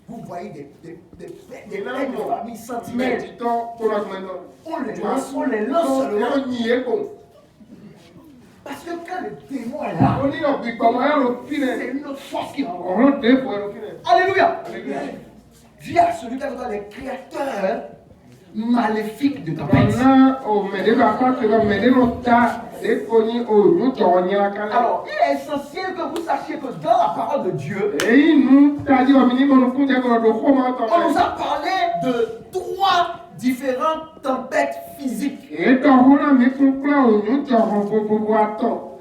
vous voyez des pères de Évidemment. famille Mais sentinelles. tu t'en, pour la maintenant. On les lance seulement. On y est bon. Parce que quand le démon est là, On dit, non, puis comment elle a c'est fait. une autre force qui rentre. On l'a fait pour elle. Alléluia. Alléluia. Dis à celui qui est les créateurs maléfiques de tempête. Maintenant, on met des vacances, on met des notas, des cognis, oh, nous, tu en y a qu'à Alors, il est essentiel que vous sachiez que dans la parole de Dieu, et il nous a dit au minimum, on nous a parlé de 3 différentes tempêtes physiques et dans le mais pourquoi nous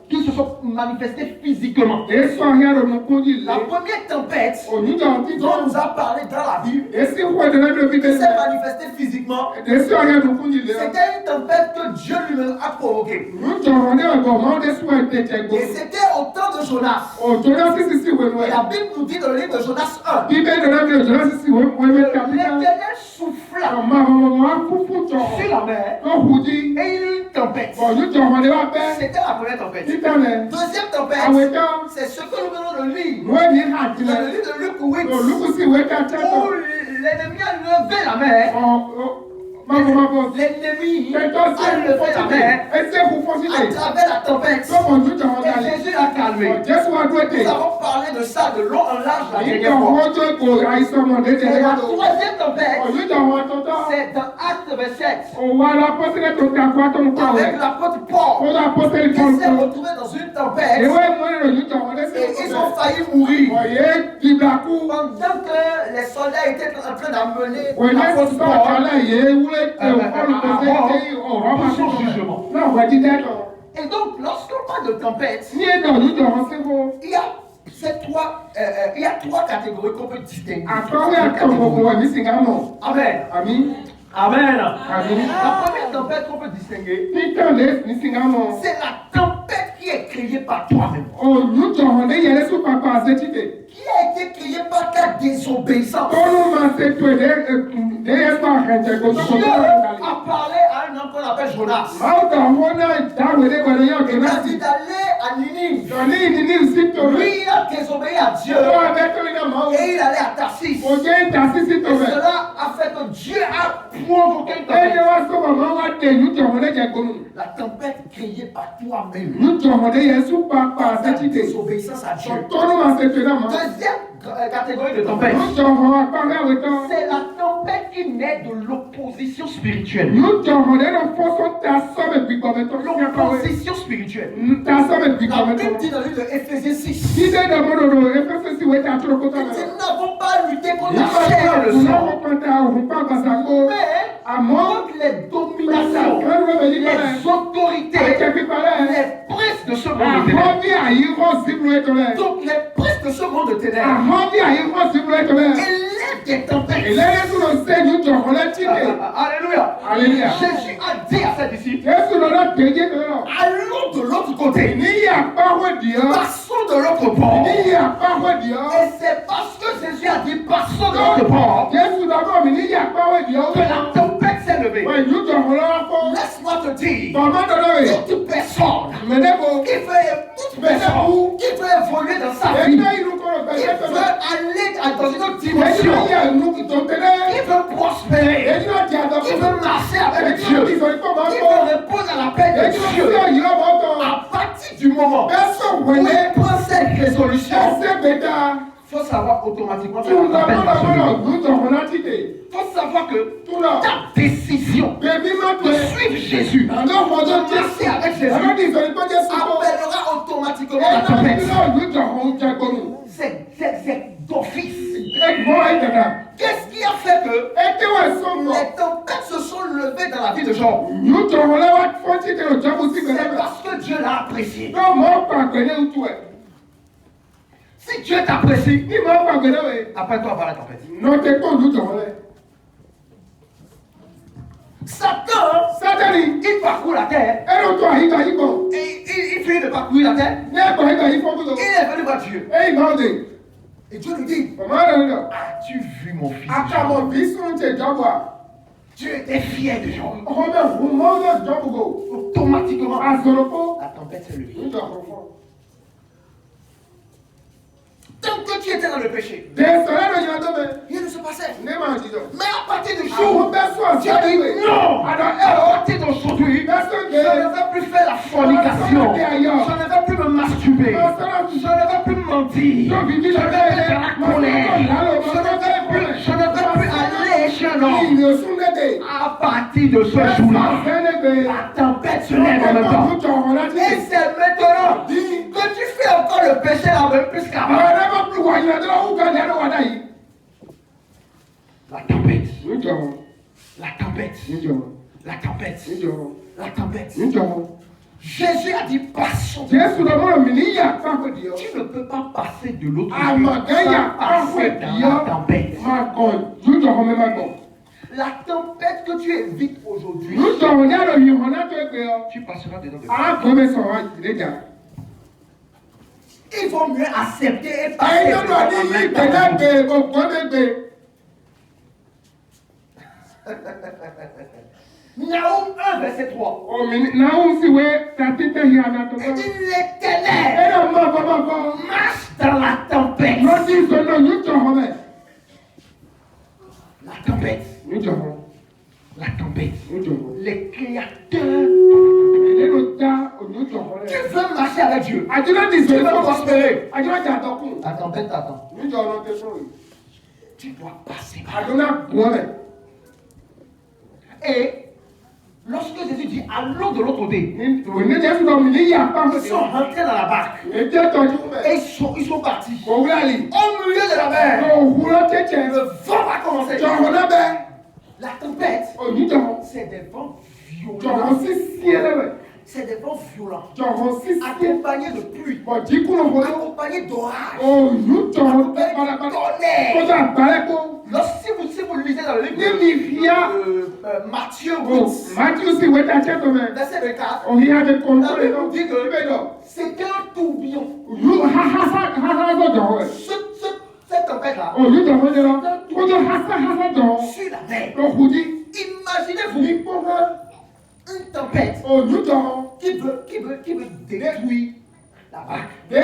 qui se sont manifestées physiquement. et soit rien de mon conduit La première tempête on nous a dit dont on nous a parlé dans la Bible, et c'est quoi de la qui vie s'est manifestée physiquement, et soit rien de mon conduit c'était une tempête que Dieu lui-même a provoquée. nous avons un moment de soins de Et c'était au temps de Jonas. oh tu as si si oui Et la Bible nous dit dans le livre de Jonas 1, Bible de la vie de la si oui oui mais l'Éternel souffla maman pour sur la mer on vous dit et il y eut une tempête. bon nous avons des appels C'était la première tempête. Deuxième Deuxième tempête, c'est ce que nous venons de lire moi ni dans hâte le livre de Luc 8, oh Luc si oui où l'ennemi a levé la mer. L'ennemi a levé la mer à travers la tempête. Et Jésus a calmé. Nous avons parlé de ça de long en large la dernière fois. Et la troisième tempête, c'est dans Acte 27. Avec l'apôtre Paul, qui s'est retrouvé dans une tempête et ils ont failli mourir. Pendant que les soldats étaient en train d'amener l'apôtre Paul pour son jugement. Et donc, lorsqu'on parle de tempête, il y a trois catégories qu'on peut distinguer. Amen. Amen. La première tempête qu'on peut distinguer, c'est la tempête qui est créée par toi-même. Qui a été créée par ta désobéissance. Dieu a parlé à un homme qu'on appelle Jonas. Il a dit d'aller à Ninive. Lui, il a désobéi à Dieu. Et il allait à Tarsis. Et cela a fait que Dieu a provoqué une tempête. La tempête créée par toi-même. Par ta désobéissance à Dieu. Deuxième catégorie de tempête, c'est la tempête qui naît de l'opposition spirituelle. L'opposition spirituelle. La Bible dit dans le livre de Éphésiens 6, nous n'avons pas lutté contre la chair et le sang, mais contre les dominations, les autorités, les princes de ce monde de ténèbres. Donc les princes de ce monde de ténèbres, il est des tempêtes. Alléluia. Jésus a dit à ses disciples, allons de l'autre côté. Passons de l'autre bord. Et c'est parce que Jésus a dit passons de l'autre bord que la tempête s'est levée. Laisse-moi te dire, toute personne qui veut évoluer dans sa vie, qui veut aller dans une autre dimension, qui veut prospérer, qui veut marcher avec Dieu, qui veut répondre à la paix de Dieu, à partir du moment où il prend cette résolution, il faut savoir automatiquement que la tempête va se lever. Il faut savoir que ta décision de suivre Jésus, de marcher avec Jésus, appellera automatiquement la tempête. C'est d'office. Qu'est-ce qui a fait que les tempêtes se sont levées dans la vie de Job? C'est parce que Dieu l'a apprécié. Si Dieu t'apprécie, appelle-toi par la tempête. Satan Il parcourt la terre. Et il finit de parcourir la terre. Il est venu voir Dieu. Et Dieu lui dit, as-tu vu mon fils? Dieu était fier de Job. Automatiquement, la tempête s'est levée. Tant que tu étais dans le péché, rien ne se passait. Mais à partir du jour, Dieu dit non. À partir d'aujourd'hui, je ne vais plus faire la fornication. Je ne vais plus me masturber. Je ne vais plus mentir. Je ne vais plus faire la colère. Je ne vais plus aller chez un homme. À partir de ce jour-là, la tempête se lève en même temps. Et c'est maintenant que tu fais encore le péché la même plus qu'avant. La tempête. La tempête. La tempête. La tempête. Jésus a dit passe. Tu ne peux pas passer de l'autre côté sans passer dans la tempête. La tempête que tu évites aujourd'hui, tu passeras dedans. Il faut mieux accepter et passer dedans. Naoum 1, verset 3. Il dit l'Éternel marche dans la tempête. La tempête. La tempête. Les créateurs. Tu veux marcher avec Dieu. Tu veux prospérer. La tempête t'attend. Tu dois passer par là. Et lorsque Jésus dit allons de l'autre côté, ils sont rentrés dans la barque. Et ils sont partis. Au milieu de la mer, le vent va commencer. La tempête, c'est des vents violents. C'est des vents violents. Accompagnés de pluie. Accompagnés d'orage. Accompagnés de tonnerre. Si vous lisez dans le livre de Matthieu 8, verset 24, on dit que c'est un tourbillon. Cette tempête-là, sur la mer. Imaginez-vous une tempête qui veut détruire la barque. Une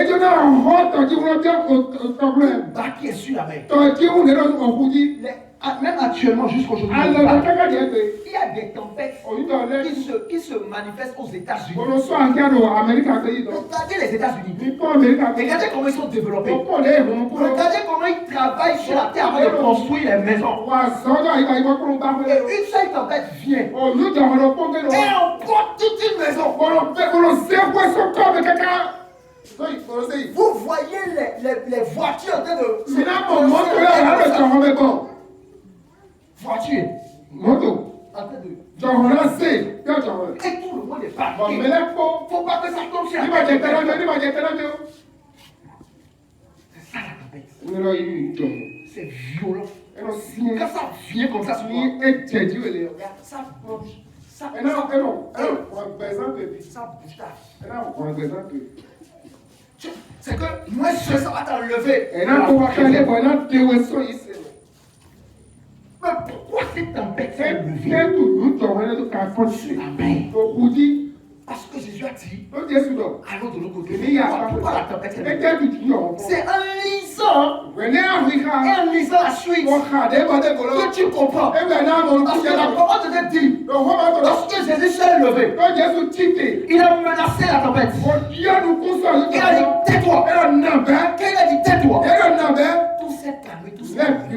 barque qui est sur la mer. Même actuellement, jusqu'aujourd'hui, il y a des tempêtes qui se manifestent aux États-Unis. Regardez les États-Unis. Regardez comment ils sont développés. Regardez comment ils travaillent sur la terre avant de construire les maisons. Et une seule tempête vient. Et on porte toute une maison. Vous voyez les voitures en train de... Voiture. Moto. En train de... Et tout le monde est parti. Faut pas que ça tombe sur la tête. C'est ça la tempête. C'est violent. Quand ça vient comme ça, ça plonge. Ça c'est que moi, ça va t'enlever. Mais pourquoi cette tempête s'est levée sur la mer? Parce que Jésus a dit allons de l'autre côté. Pourquoi la tempête s'est levée? C'est en lisant la suite que tu comprends. Parce que la parole te dit, lorsque Jésus s'est levé, il a menacé la tempête. Il a dit tais-toi. Quand il a dit tais-toi, tout s'est calmé, tout s'est arrêté.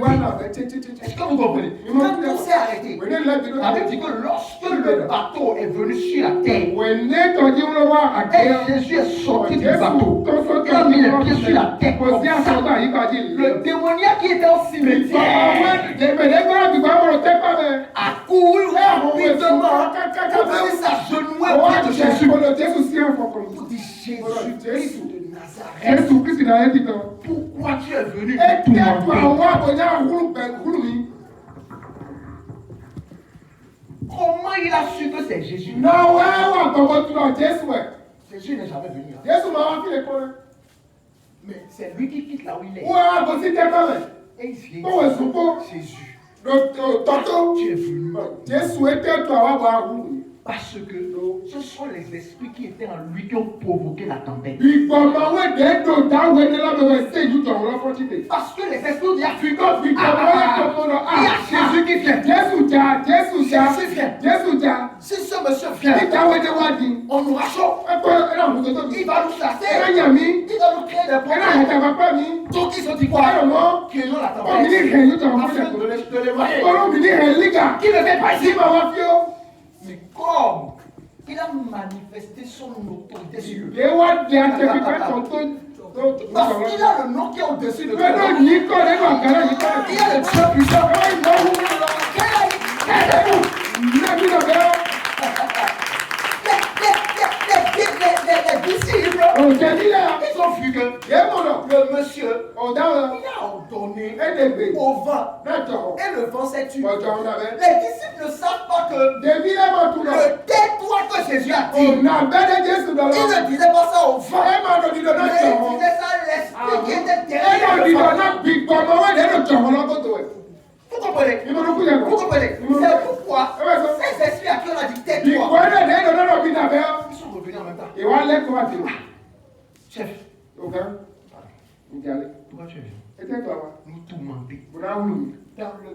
Est-ce que vous comprenez? Quand tout s'est arrêté, la Bible dit que lorsque le bateau est venu sur la terre, et Jésus est sorti du bateau, il a mis les pieds sur la terre. Le démoniaque qui était au cimetière a couru rapidement pour venir s'agenouiller auprès de Jésus. Pour dire Jésus de Nazareth, pourquoi tu es venu me tourmenter? Comment il a su que c'est Jésus? Non, ouais, Jésus n'est jamais venu. Hein. Jésus m'a fait l'école. Mais c'est lui qui quitte là où il est. Ouais, bon, si t'es pas mal. Et il vient. Bon, ouais, c'est bon. Jésus. Tonton, Tu es venu. Jésus était toi, voir où. Parce que ce sont les esprits qui étaient en lui qui ont provoqué la tempête. Parce que les esprits disent il y a Jésus qui vient. Jésus vient. Si ce monsieur vient, on nous rassure. Il va nous chasser. Il va nous créer des problèmes. Donc ils ont dit quoi? Créons la tempête. Afin de l'éloigner. Qui ne fait pas ici? Mais comme il a manifesté son autorité sur lui. Parce qu'il a le nom qui est au-dessus de tout. Il a le Dieu puissant. Les disciples, ils ont vu que le monsieur, il a ordonné au vent et le vent s'est tué. Les disciples ne savent pas que le tais-toi que Jésus a dit. Il ne disait pas ça au vent, mais il disait ça à l'esprit qui était derrière le vent. Vous comprenez? Vous comprenez? C'est pourquoi ces esprits à qui on a dit tais-toi, ils sont revenus en même temps. Chef, pourquoi tu es venu? Nous tourmenter.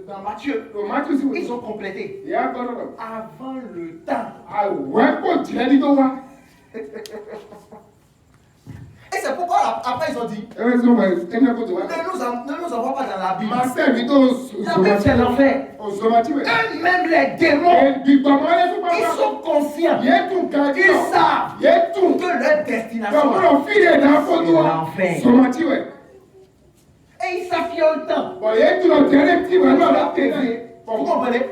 Dans Matthieu, ils ont complété. Avant le temps. Et c'est pourquoi après ils ont dit ne nous envoie pas dans la Bible. La Bible c'est l'enfer. Même les démons, ils sont conscients. Ils savent que leur destination est l'enfer. Et ils s'affient au temps. Vous comprenez?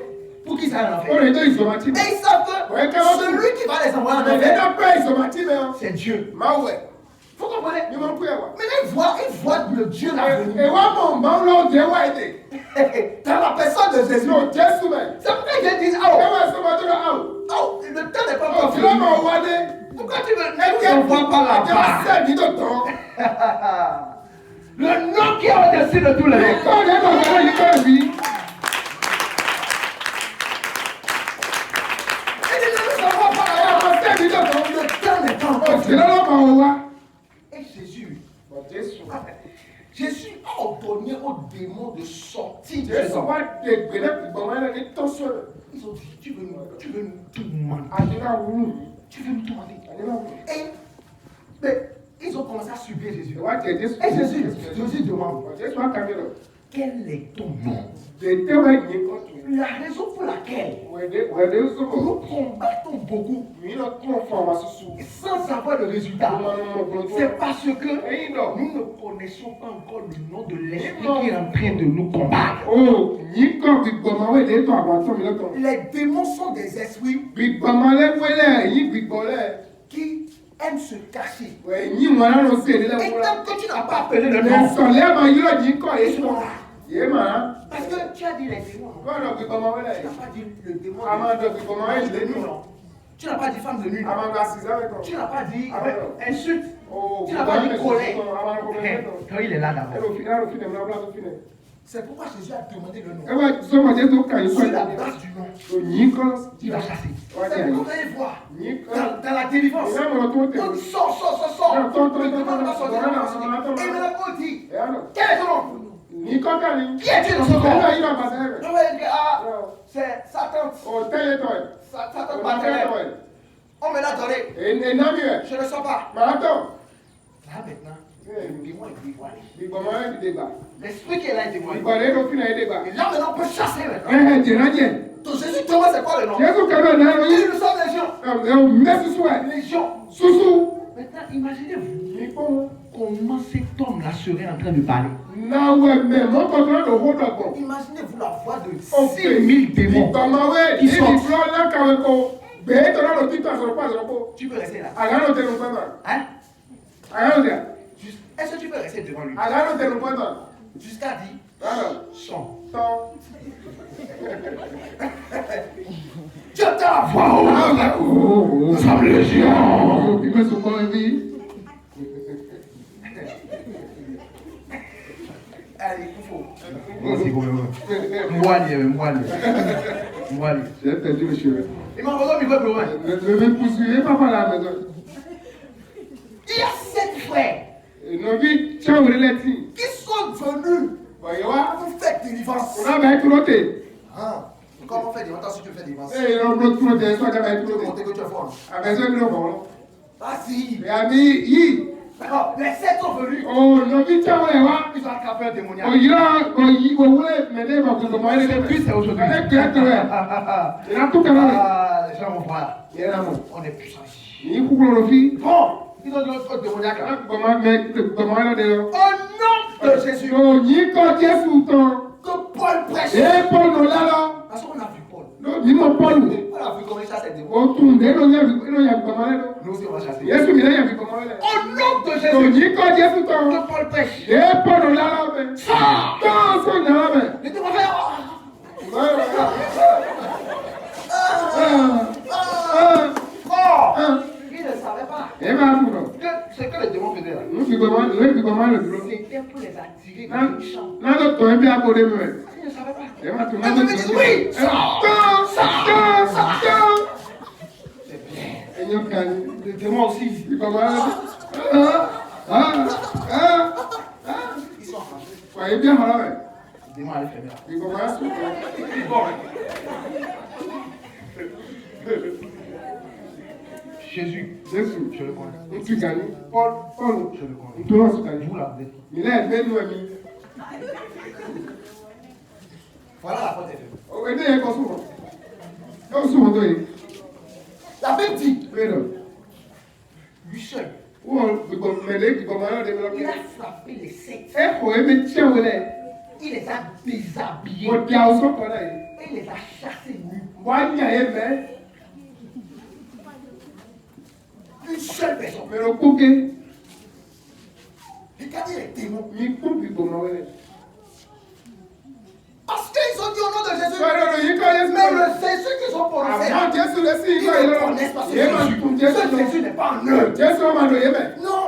Pour qu'ils aillent en enfer. Et ils savent que celui qui va les envoyer en enfer, c'est Dieu. Vous comprenez? Mais ils voient le Dieu l'avenir. Dans la personne de Jésus. C'est pourquoi ils disent oh, le temps n'est pas encore fini. Pourquoi tu ne vois pas là-bas? Le nom qui est au-dessus de tous les noms. Le temps n'est pas encore fini. Jésus a ordonné aux démons de sortir de ces hommes. Ils ont dit, tu veux nous tourmenter. Tu veux nous tourmenter. Mais ils ont commencé à subir Jésus. Et Jésus demande, quel est ton nom? La raison pour laquelle nous combattons beaucoup sans avoir de résultat, c'est parce que nous ne connaissons pas encore le nom de l'esprit qui est en train de nous combattre. Les démons sont des esprits qui aiment se cacher. Et tant que tu n'as pas appelé le nom, ils sont là. Parce que tu as dit les démons. Tu n'as pas dit le démon. Tu n'as pas dit femme de nuit. Tu n'as pas dit insulte. Tu n'as pas dit colère. Quand il est là d'abord. C'est pourquoi Jésus a demandé le nom. Sur la base du nom, il va chasser. C'est pourquoi vous allez voir dans la délivrance. On sort. Et maintenant on dit, quel est ton nom? Qui est-tu dans son corps? C'est Satan. Satan matériel. On me l'a donné. Je ne sens pas. Là maintenant, le démon est dévoilé. L'esprit qui est là est dévoilé. Et là maintenant on peut chasser maintenant. Donc Jésus Thomas c'est quoi le nom? Nous sommes légion. Maintenant imaginez-vous comment cet homme-là serait en train de parler. Imaginez-vous la voix de 6000 démons qui sortent. Tu peux rester là. Hein? Est-ce que tu peux rester devant lui? Jusqu'à dire chant. Dieu t'a Nous sommes légion. Il me souvent dit. Allez, il faut. Moi, j'ai perdu le cheveu. Il m'a envoyé au micro plus loin. Ne me poursuivez pas par la maison. Il y a 7 frères Nos vies, tu as ouvert les filles. qui sont venus Voyez, pour faire délivrance. on a bien trotté. Ah, comment on fait délivrance si tu fais délivrance? Et on a trotté, soit j'avais Tu veux trotté. montrer que tu es fort. À maison, nous avons. Vas-y. Et amis, D'accord, les 7 sont venus. oh, nos vies, tu as ouvert. Ils ont attrapé un démoniaque. Oh, il a, vous voulez m'aider, ma cousin, moi, il est plus, c'est aujourd'hui. Il a tout carré. Ah, les gens vont voir. Il est là, On est puissants ici. il faut qu'on le fasse. Bon, ils ont dit autre démoniaque là. Comment, mais, comment il a dit? Au nom de Jésus, Oh, ni quand tu es sous ton. que Paul prêche. Et Paul, nous là, là. Parce qu'on a vu Paul. Non, dis-moi, Paul. On a vu comment il chasse les démons. Oh, tout le monde, il y a comment il est. Nous aussi, on va chasser. Yesu mi lẹ́yìn àbí kọ́mọ́ lẹ̀. Au nom de Jésus, Òyìn kọ́ Jésù tán. que Paul prêche. Ṣé Pọ́ọ̀lù lára bẹ̀? Tán sọ nyàrá bẹ̀. Les démons font. Il ne savait pas Ẹ máa mú lọ. que ce que les démons faisaient là, Ní fi kọ́mọ́ lè dúró. c'était pour les attirer dans le champ. Náà ló tọ̀ ẹ́ bí akọ̀dé mi rẹ̀. Il ne savait pas. Ẹ máa tún Et náà vous ló me dites tọ̀ oui, ẹ́. Tán. c'est bien. Ẹ̀yin kan ní. Les démons aussi, Ìkọ̀mọ́ lẹ̀. ils sont enragés. Wàyí bí àmàlà rẹ̀. Les démons allaient faire là. Ìkọ̀mọ́ lẹ̀ sùn. Jésus, Jésù. je le connais. Ó ti gà ní. Pọ́ọ̀lù. Je le connais. Ntọ́ náà sùn kà ní. Vous là, vous êtes. Ìlẹ́ ẹ̀gbẹ́ nù ẹ̀mí. Voilà la porte est faite. Ẹ̀dẹ́ yẹn kọ́ sùn wọ̀. Yóò sùn wọ́n tó yẹ. La Bible dit, Bẹ́ẹ̀ lọ. lui seul, Wọ́n mẹ̀lẹ́ ìgbọ̀mọ̀ náà dé lọ́kẹ́. il a frappé les 7. Ẹ kò é mi tiẹ̀ wọlé. Il les a déshabillés. Mo di àwọn sọ́kọ̀ náà yìí. Il les a chassés nus. Wọ́n á yà yẹ mẹ́. Une seule personne. Mẹ̀rọ kókè. Regardez les démons. Mi kú ìgbọ̀mọ̀ wọlé. Parce qu'ils ont dit au nom de Jésus. Sọ̀rọ̀ yìí kọ́ Yéṣu. Mais le c'est ceux qui sont pour le faire. Àwọn Jésù lè sí Ils ìgbà yìí ne lọ. connaissent pas ce Yé máa tún Jésus. Jésù Ce lọ. Jésus n'est pas en eux. Jésù ọmọ àdó yé mẹ́. Non.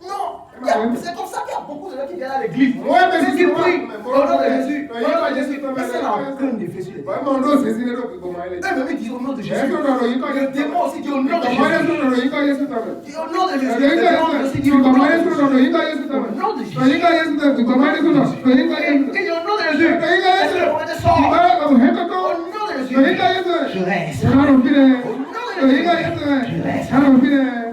Non. C'est comme ça qu'il y a beaucoup de gens qui viennent à l'église. Ouais, mais C'est c'est qu'ils moi. prient Mais au nom de Jésus. Mais il y a Jésus qui Mais c'est la peine de Jésus. Wọ́n mọ̀ ọ́n ló ṣe sí lẹ́dọ̀ ìgbọ̀mọ̀ ayé. Eux-mêmes ils disent au nom de Jésus. Jésù lọ́rọ̀ yìí kọ́ Le Yéṣu. démon aussi dit au nom de Ìgbọ̀mọ̀ Jésus. Yéṣu lọ́rọ̀ yìí kọ́ Yéṣu tọ̀mẹ̀. Dit au nom de Jésus. Ẹ̀rọ yìí Le démon aussi dit au nom ìgbọ̀mọ̀ de Yéṣu Jésus. lọ́rọ̀ yìí kọ́ Yéṣu tọ̀mẹ̀. Au nom de Jésus. Lọ́yìn kọ́ Yéṣu tọ̀mẹ̀. Ìgbọ̀mọ̀ Yéṣu lọ́rọ̀ yìí kọ́ Yéṣu tọ̀mẹ̀. Il dit au nom de Jésus. Lọ́yìn kọ́ Yéṣu Est-ce que le tọ̀mẹ̀. prophète sort? Ìgbọ̀mọ̀ Yéṣu Au nom de Jésus. lọ́yìn kọ́ Yéṣu tọ̀mẹ̀. Je reste. Ìgbọ̀mọ̀ Yéṣu Au nom de lọ́yìn kọ́ Jésus. Yéṣu tọ̀mẹ̀. Ìgbọ̀mọ̀ Yéṣu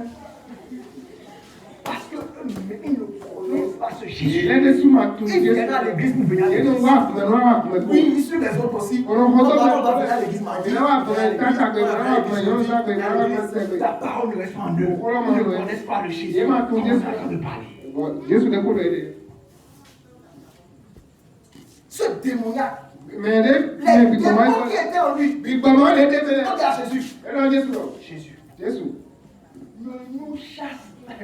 Parce que eux-mêmes, ils ne connaissent pas ce Jésus. Lẹ́ni súnmọ́ àtúntò Ils Jésù. viennent à l'église pour venir à Yéṣu l'église. wà àtúntò wà àtúntò. Oui, ils suivent les autres aussi. Ọ̀rọ̀ On kan tó va bẹ̀. venir à l'église mardi. Ìnáwó àtúntò káṣàgbé ìnáwó àtúntò yóò ṣàgbé ìnáwó àtúntò. La parole ne reste pas en eux. Ils ne connaissent pas le Jésus. Ils m'ont Comment tout dit. on est en train de parler. Jésù lè kó lóye dé. Ce démoniaque, Mais les les ìgbọ̀mọ̀ démons qui étaient en lui, ìgbọ̀mọ̀ lè dé bẹ́ẹ̀. demandez à Jésus. Ẹ lọ Jésù lọ. Jésus, Jésù. ne nous chasse pas.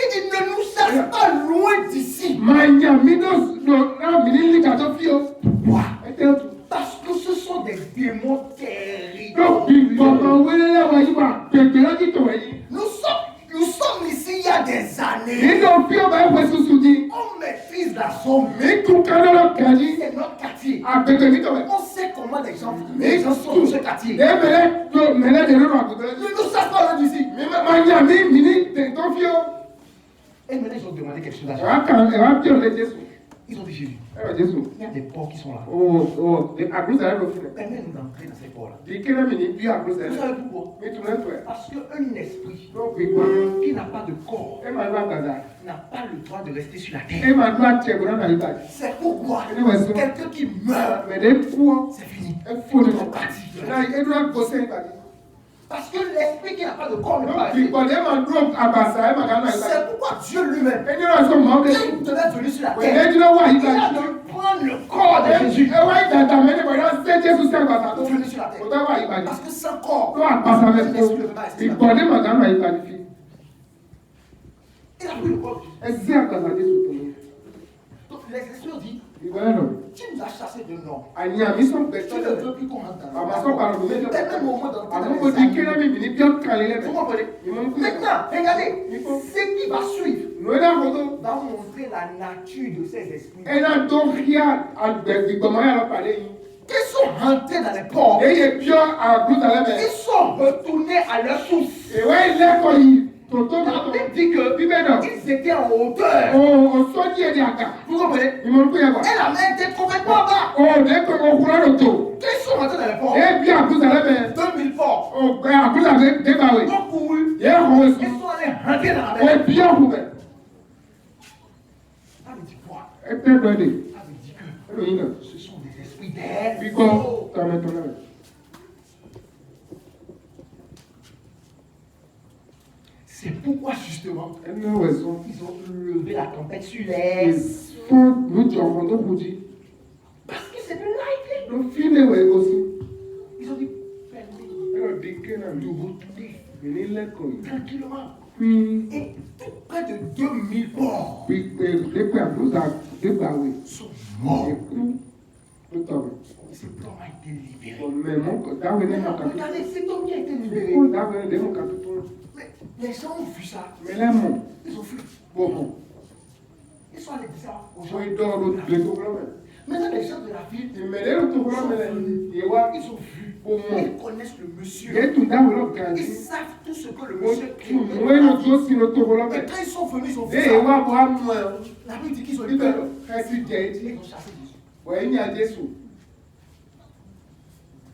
Il dit ne nous chasse pas loin d'ici. Máa yà mí náà mi ní líka tó fi o. Pourquoi? Ẹ tẹ́ tu. Parce que ce sont des démons terribles. Lọ ìgbọ̀mọ̀ wẹ́lẹ́ lẹ́wọ̀ yìí wà pèpè lọ́jì tó wẹ̀ yìí. Nous sommes ici il y a des années. Nínú bí ọba ẹ̀fọ́ sísun di. On maîtrise la somme. Mi kú kánálọ̀ kẹ́yìn. C'est notre quartier. Àgbègbè mi tó wẹ̀. On sait comment les gens sont dans ce quartier. Ẹ mẹ́lẹ́ tó mẹ́lẹ́ de lórí àgbègbè. Ne nous chasse pas loin d'ici. Máa yà mí ní tó fi o. Et maintenant, ils ont demandé quelque chose à Ẹ Jésus. wá kàn ẹ wá bí ọ̀lẹ́ Jésù. Ils ont dit Jésus, Ẹ lọ Jésù. il y a des porcs qui sont là. Àkúrúsà ẹ lọ fún mi. Permets-nous d'entrer dans ces porcs-là. Di kéré mi ní bí àkúrúsà ẹ Vous lọ. savez pourquoi? Mi tún lẹ́tọ̀ ẹ̀. Parce qu'un esprit Lọ fi gbọ́. qui n'a pas de corps Ẹ máa lọ àgbàdà. n'a pas le droit de rester sur la Ẹ terre. máa lọ àtẹ̀kùn náà nàìjíríà bàjẹ́. C'est pourquoi Anyway, quelqu'un qui meurt, Mẹ̀lẹ́ kú ọ́. c'est fini. Ẹ fún mi. Ils sont partis. Náà ẹ dúró àgbo sẹ́yìn bàjẹ́. Parce que l'esprit qui n'a pas de corps ne peut Lọ pas fi rester. gbọ́ ẹ máa dúró àbàṣà ẹ máa dáná ìbàjẹ́. C'est pourquoi Dieu lui-même, Ẹ ní ọ̀sán mọ́ ọ́ quand kẹ́. il devait venir sur la Pẹ̀lú terre, ẹjú náà wà yí il a bàjẹ́. dû prendre le corps de Jésus Ẹ wá ìdàgbà mẹ́lẹ́ bọ̀ yọ ṣé Jésù sẹ́ àgbàṣà tó pour fi. venir sur la terre. Kò tẹ́ wà yí bàjẹ́. Parce que sans corps, Tó àgbàṣà mẹ́lẹ́ tó. Ìgbọ̀dé màá dáná ìbàjẹ́ fi. Il a pris le corps. Ẹsẹ̀ àgbàsàdé sọ̀tọ̀ ni. Donc l'expression dit, Ìgbà yẹn lọ. tu nous as chassés de nom. Àní àmì sọ̀ Tu gbẹ̀tọ́ ne lẹ̀. veux plus qu'on rentre dans Àmà sọ̀ pàrọ̀ mi. T'es même au moins dans Àmọ́ mo di kéré mi bì ní bí ọ̀kan lé lẹ́bẹ̀. Vous comprenez? Ìmọ̀ ń kú. Maintenant, regardez, ce qui va suivre Lórí àkótó. va vous montrer la nature de ces esprits. Ẹ̀dá tó kí àgbẹ̀gbìgbọ̀mọ́ yàrá pàdé yìí. Qui sont rentrés dans les ports. Èyí bíọ́ àgùntà lẹ́bẹ̀. Ils sont retournés à leur source. Ìwé ìlẹ́kọ̀ọ́ yìí tòótọ́ La tòótọ́. Bible dit que Bíbẹ̀ náà. ils étaient en hauteur. Òsọ́jí ẹ̀dí àgà. Vous comprenez? Ìmọ̀ ń kú yẹn wà. Et la main était complètement bas. Òdẹ́kọ̀ òkúrọ̀ lò tó. Qui sont rentrés dans les ports. Èyí bí àgùntà lẹ́bẹ̀. 2000 ports. Ògbẹ́ àgùntà débàwé. Ils ont couru. Yẹ kọ̀ wẹ̀ Ils sùn. sont allés rentrer dans la mer. Òbí ọ̀hún bẹ̀. Ça veut dire quoi? Ẹ tẹ́ dọ́ de. Ça veut dire que Ẹlòmíì náà. ce sont des esprits d'air. Bíkọ́ tọmẹtọ náà. C'est pourquoi justement Ẹni náà wẹ̀ sùn. ils ont levé la tempête sur l'air. Fún lójú ọ̀kan tó kù jí. Parce que c'est de lightning. Ló fi lè wẹ̀ kó sí. Ils ont dit, permis Ẹ lọ di ké náà. de retourner Ìní lẹ́kọ̀ọ́ yìí. tranquillement. Fi Et tout près de 2000 ports pípé pípé àgùntà débàwé. sont morts. Èkú ló tọ̀ mí. Cet homme a été libéré. Ọ̀mẹ̀mọ́ kọ̀ dáwé ní Maintenant, mọ̀ká. regardez, cet homme qui a été libéré. Kó dáwé ní mọ̀ká tuntun. Mais les gens ont vu ça. Mẹlẹ́mọ̀ Ils ont fui. bọ̀ mọ̀. Ils sont allés dire ça aux gens. Wọ́n idọ́ ló lè tó kúrọ́ mẹ́. Maintenant, les gens de la ville, Ìmẹ̀lẹ́ ló tó kúrọ́ mẹ́lẹ̀. Ìwà ils ont vu. bọ̀ mọ̀. Ils connaissent le monsieur. Yétu dáwé lọ gàdí. Ils savent tout ce que le Mo monsieur tù crée. wọ́n ló tó sí ló tó kúrọ́ Et mẹ́. quand ils sont venus, ils ont vu Ee ça. wá bọ̀ á mú ẹ. La Bible dit qu'ils ont Bíbẹ̀ libéré. kẹ́sì jẹ́ etí. Ils ont chassé Jésus. Wọ́n yín à Jésù.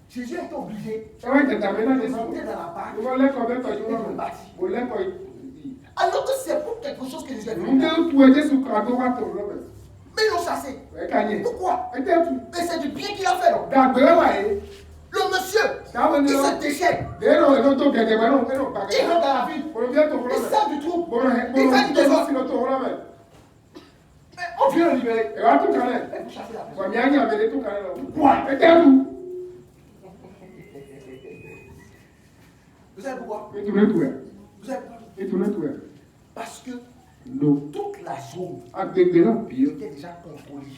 Jésus est obligé Ẹ wá jẹ̀dá mi náà de Jésù. monter dans la barque. Ìwọ lẹ́kọ̀ọ́ bẹ́ẹ̀ tọ́jú Et wọn. de le bâtir. Mo lẹ́kọ̀ọ́ yìí. Alors que c'est pour quelque chose que Jésus est venu. Ǹjẹ́ ó tu ẹ Jésù kan tó wá tó lọ́bẹ̀? Mais ils l'ont chassé. Ẹ ká yẹ. Pourquoi? Ẹ tẹ́ tu. Mais c'est du bien qu'il a fait. Donc. Dàgbé wà yìí. Le monsieur, Dáwọ́ ni il lọ. se déchaîne. Lérò ẹ̀ tó gẹ̀gẹ̀ wẹ̀ náà ẹ̀ náà pàgẹ́. Il rentre dans la ville. Bọ̀dọ̀ bí ẹ̀ tó kúrọ́ Il mẹ́. sort du trou. Bọ̀dọ̀ ẹ̀ Il fait du désordre. sí lọ tó kúrọ́ mẹ́. Mais on vient le libérer. Ẹ wá tún kalẹ̀. Et vous chassez la personne. Wàmí á yín àbẹ̀lẹ̀ tún kalẹ̀ lọ. Pourquoi? Ẹ tẹ́ tu. Vous savez pourquoi? Nítorí tu ẹ̀. Vous savez pourquoi? Nítorí tu ẹ̀. Parce que Lo toute la zone agbègbè náà bí ó. était déjà contrôlée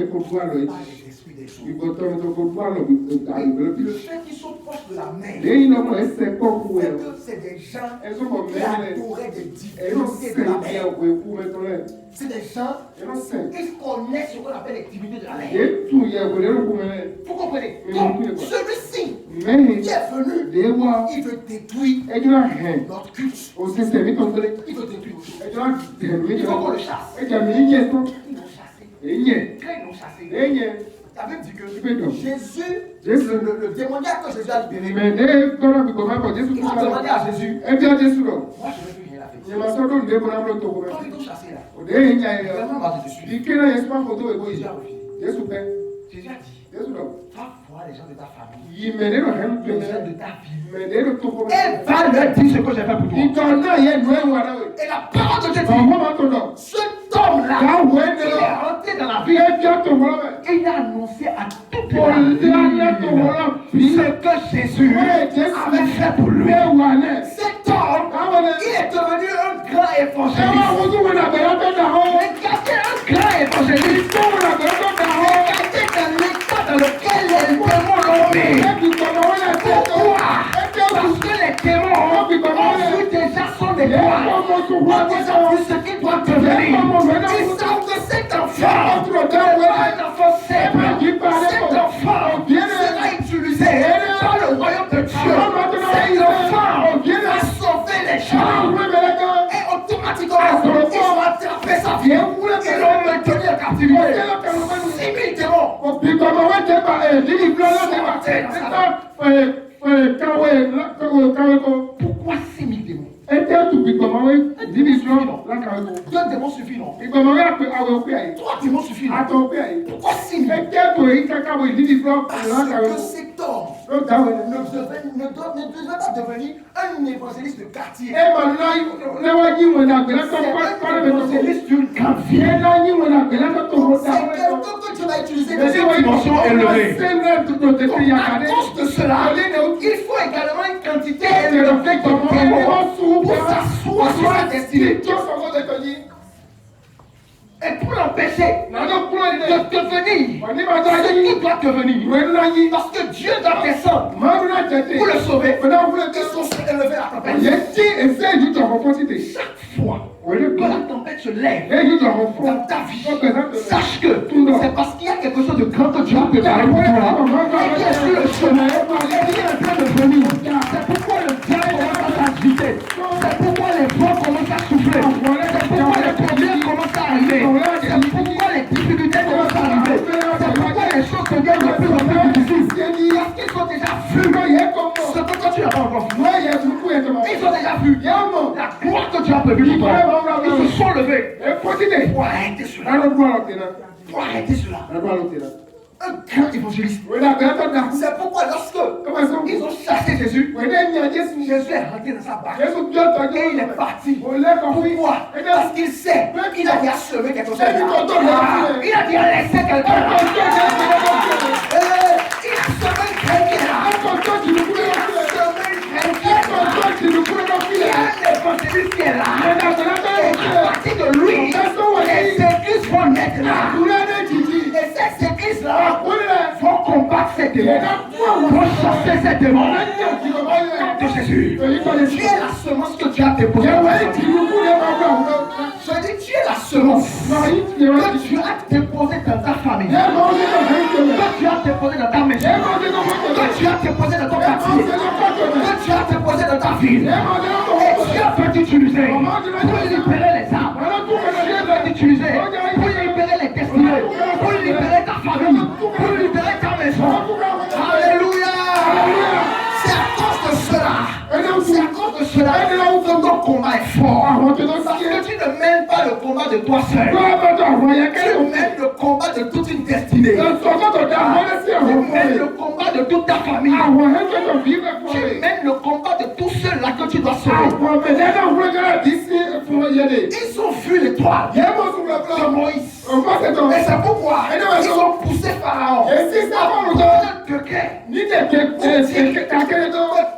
Eko tó àlọ́ yìí. par les esprits des zones. Ìgbọ̀ tọ́nu tó kó tó àlọ́ àgbègbè bí. Le fait qu'ils sont proches de la mer, Lẹ́yìn náà mọ̀ ẹsẹ̀ kọ́ kú c'est ẹ̀. que c'est des gens Ẹ sọ́kọ̀ qui mẹ́rin. adoraient des Ẹ yóò divinités sẹ̀ de la ẹ̀ mer. ọ̀pọ̀ èkú mẹ́tọ́ rẹ̀. C'est des gens Ẹ yóò sẹ̀. qui connaissent ce qu'on appelle les divinités de la mer. Ètù yẹ kò lérò kú mẹ́rẹ̀. Vous comprenez? Mais Donc, non plus, quoi. celui-ci Mẹ́rin. qui est venu, Lè wá. il veut détruire Ẹjọ́ náà hẹ̀. notre culte. Òṣìṣẹ́ mi tó ń gbélé. Il veut détruire notre culte. Ẹjọ́ náà tẹ̀lé mi Il jọ. faut qu'on le chasse. Ẹjà mi yẹ tó. Ils l'ont chassé. Èyí yẹ. Quand ils l'ont chassé, Èyí yẹ. la Bible dit que Ibẹ̀ dọ̀. Jésus, Jésus. le démoniaque que Jésus a libéré, Mẹ̀lẹ́ gbọ́dọ̀ fi gbọ̀mọ́ bọ̀ Jésù il kú a demandé à Jésus, Ẹ bí a Jésù lọ. moi je ne veux plus rien la faire. Nyama sọ́dọ̀ ní ẹ̀kọ́ náà ló tó kọ́ Quand mẹ́. ils l'ont chassé là, Òde èyí yẹ ẹ̀. vraiment moi je te suis. Ìké náà yẹ sọ́kọ́ kó tó èkó Jésus yìí. a refusé. Jésù pẹ́. Jésus a dit, Jésù lọ. va voir les gens de ta famille, Yìí mẹ̀lẹ́ lọ hẹ́n tó les gens mẹ́. de ta ville, Mẹ̀lẹ́ ló tó kọ́ et mẹ́. va leur dire ce que j'ai fait pour toi. Ìtọ̀ náà yẹ nù ẹ̀ wà náà wẹ̀. Et la parole de Dieu dit, Ọ̀gbọ́n máa tó lọ. cet homme-là, Káwọ̀ ẹ̀ il ní lọ. est rentré dans la Bí ville ẹ jẹ́ tó wọ́n mẹ́. et il a annoncé à toute Kò la lé alẹ́ tó ville wọ́n bí. ce que Jésus Ouais, Jésus. avait fait pour lui. Ẹ wà náà. Cet homme, Káwọ̀ náà. il est devenu un grand Ẹ wá évangéliste. fojú wọn àgbẹ̀rẹ̀ tó dà ọ́. Regardez un grand évangéliste. Tó wọn àgbẹ̀rẹ̀ tó dà ọ́. Regardez dans l'état dans lequel les démons l'ont mis. Ẹ fi gbọ̀dọ̀ wọn lẹ̀ tó. Pourquoi? Ẹ jẹ́ kù. Parce que les démons ont vu déjà son étoile. Ont déjà vu ce qu'il doit devenir. Ils savent que cet enfant, un enfant simple, cet enfant sera utilisé dans le royaume de Dieu. Cet enfant va sauver les gens. Et automatiquement, ils ont attrapé sa vie. Ils l'ont maintenu en captivité. 6 000 démons. Pourquoi 6 000 démons? 2 démons suffisent, non? 3 démons suffisent, non? Pourquoi 6 000? Parce que cet homme ne devait pas devenir un évangéliste de quartier. C'est un évangéliste d'une grande ville. C'est quelqu'un que Dieu va utiliser dans cette dimension élevée. À cause de cela, il faut également une quantité élevée de démons pour s'asseoir sur la destinée. Et pour l'empêcher de devenir ce qui doit devenir, parce que Dieu doit descendre pour le sauver, ils sont élevés à la tempête. Chaque fois que la tempête se lève dans ta vie, sache que c'est parce qu'il y a quelque chose de grand que Dieu a préparé pour toi, et qui est sur le chemin, et qui est en train de venir. C'est pourquoi le diable commence à s'agiter. C'est pourquoi les vents commencent à souffler. C'est pourquoi les problèmes commencent à arriver. C'est pourquoi les difficultés commencent à arriver. C'est pourquoi les choses deviennent de plus en plus difficiles. Parce qu'ils ont déjà vu ce que toi tu n'as pas encore vu. Ils ont déjà vu la gloire que Dieu a prévue pour toi. Ils se sont levés pour arrêter cela. Pour arrêter cela. Un grand évangéliste. C'est pourquoi lorsque ils ont chassé Jésus, Jésus est rentré dans sa barque et il est parti. Pourquoi? Parce qu'il sait qu'il a déjà semé quelque chose. Il a déjà laissé quelqu'un. Il a semé une graine qui est là. Il a semé une graine qui est là. Il y a un évangéliste qui est là. Et à partir de lui, les églises vont naître là. Et ces églises-là vont combattre ces démons, vont chasser ces démons. De Jésus, tu es la semence que tu as déposée. Je dis, tu es la semence que tu as déposée dans ta famille, que tu as déposée dans ta maison, que tu as déposée dans ton quartier, que tu as déposée dans ta ville. Et Dieu peut t'utiliser pour libérer les âmes. Dieu peut t'utiliser pour libérer les destinées, pour libérer ta famille, pour libérer ta maison. Alléluia. C'est à cause de cela. C'est à cause de cela que ton combat est fort. Parce que tu ne mènes pas le combat de toi seul. Tu mènes le combat de toute une destinée. Tu mènes le combat de toute ta famille. Tu mènes le combat de tous ceux-là que tu dois sauver. Ils ont vu l'étoile de Moïse. Et c'est pourquoi ils ont poussé Pharaon dans le degré que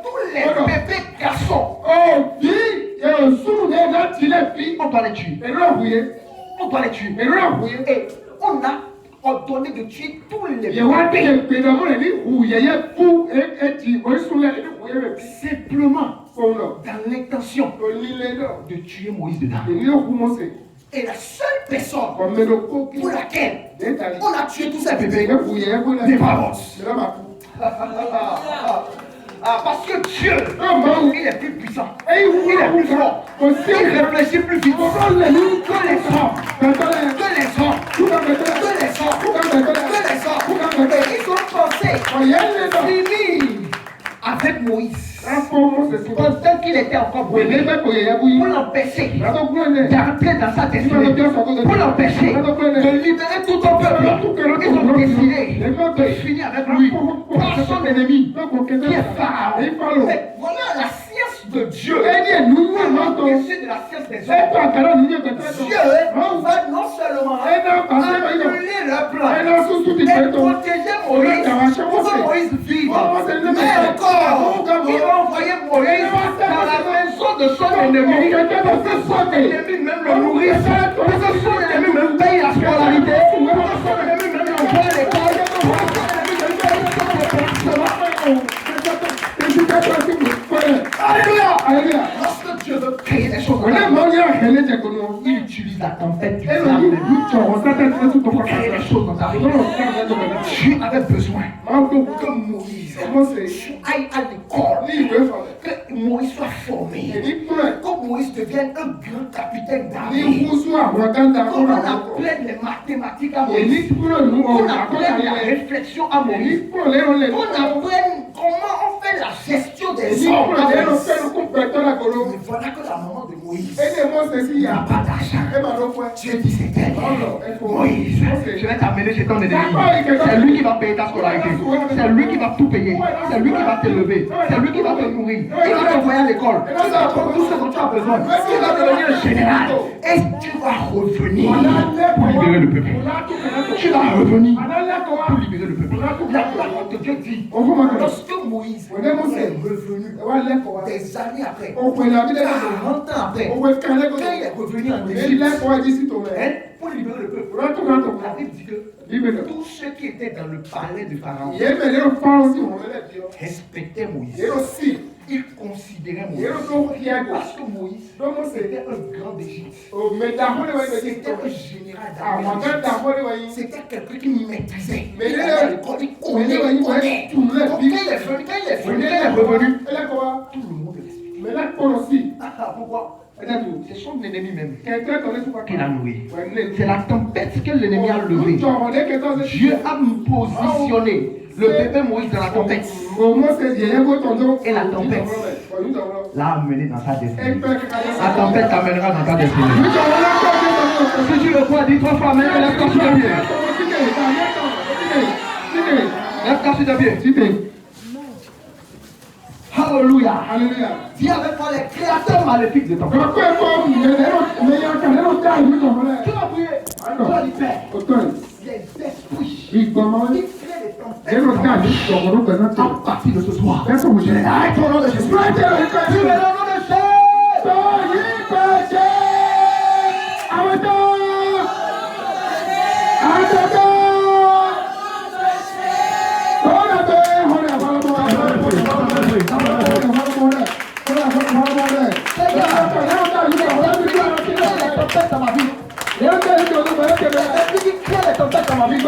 tous les bébés garçons, on doit les tuer. On doit les tuer. Et on a ordonné de tuer tous les bébés. Simplement dans l'intention de tuer Moïse dedans. Et la seule personne pour laquelle on a tué tous ces bébés, des parents. Parce que Dieu, il est plus puissant, il est plus fort, il réfléchit plus vite que les hommes, Et ils ont pensé finir avec Moïse pendant qu'il était encore brûlé, pour l'empêcher d'entrer dans sa destinée, pour l'empêcher de libérer tout ton peuple. Ils ont décidé de finir avec lui, par son ennemi qui est Pharaon. Mais voilà la science de Dieu, au-dessus de la science des hommes. Dieu va non seulement annuler leur plan et protéger Moïse pour que Moïse vive, mais encore il va envoyer Moïse dans la maison de son ennemi pour que son ennemi même le nourrisse, pour que son ennemi même paye la scolarité, pour que son ennemi même l'envoie à l'école, pour que son ennemi même paye son déplacement. Alléluia! Lorsque Dieu veut créer des choses, il utilise la tempête du diable pour créer des choses dans ta vie. Dieu avait besoin que Moïse aille à l'école, que Moïse soit formé, que Moïse devienne un grand capitaine d'armée, qu'on apprenne les mathématiques à Moïse, qu'on apprenne la réflexion à Moïse, qu'on apprenne comment on fait la gestion des hommes. Mais voilà que la maman de Moïse n'a pas d'argent. Dieu dit c'est elle. Moïse, je vais t'amener chez ton ennemi. C'est lui qui va payer ta scolarité. C'est lui qui va tout payer. C'est lui qui va t'élever. C'est lui qui va te nourrir. Il va t'envoyer à l'école. Il va t'apprendre tout ce dont tu as besoin. Il va devenir un général. Et tu vas revenir pour libérer le peuple. Tu vas revenir pour libérer le peuple. La parole de Dieu dit, lorsque Moïse est revenu des années après, 40 ans après, quand il est revenu en Égypte, pour pour libérer le peuple. La Bible dit que tous ceux qui étaient dans le palais de Pharaon respectaient Moïse. Ils considéraient Moïse. Parce que Moïse c'était un grand d'Égypte. C'était un général d'armée. C'était quelqu'un qui maîtrisait. Il connaît. Donc quand il est revenu, tout le monde respecte. Pourquoi? C'est son ennemi même qu'il a loué. C'est la tempête que l'ennemi a levée. Dieu a positionné le bébé Moïse dans la tempête. Et la tempête l'a amené dans sa destinée. La tempête t'amènera dans ta destinée. Si tu le crois, dis 3 fois Amen. Lève-toi sur le pied. Lève-toi sur le pied. Alléluia. Dis avec moi les créateurs maléfiques de ton cœur. Tu vas prier. Tu vas lui faire. Les esprits qui créent les tempêtes à partir de ce soir. Arrête ton nom de Jésus. Tu mets le nom de dans ma vie.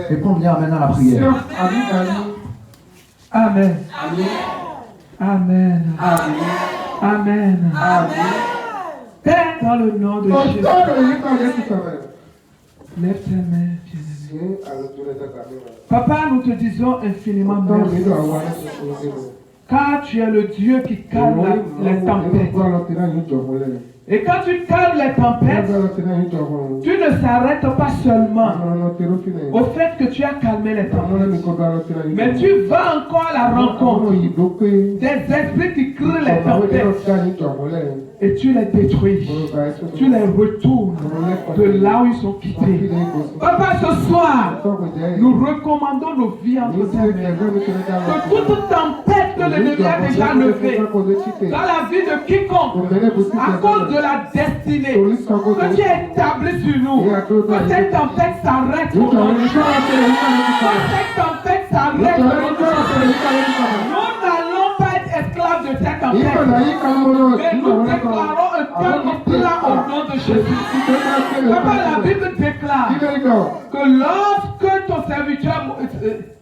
Répondre bien amen à la prière. Amen. Amen. Amen. Amen. Amen. Père, dans le nom de Jésus, lève tes mains, bien-aimé. Papa, nous te disons infiniment merci. Car tu es le Dieu qui calme les tempêtes. Et quand tu calmes les tempêtes, tu ne s'arrêtes pas seulement au fait que tu as calmé les tempêtes, mais tu vas encore à la rencontre des esprits qui créent les tempêtes et tu les détruis, tu les retournes de là où ils sont quittés. Papa, ce soir, nous recommandons nos vies entre tes mains. Que toute tempête que l'ennemi a déjà levée dans la vie de quiconque, à cause de la destinée que tu as établie sur nous, que cette tempête s'arrête au nom de Jésus. Que cette tempête s'arrête au nom de Jésus. Nous n'allons pas être esclaves de cette tempête, mais nous déclarons un calme plat au nom de Jésus. Papa, la Bible déclare que lorsque ton serviteur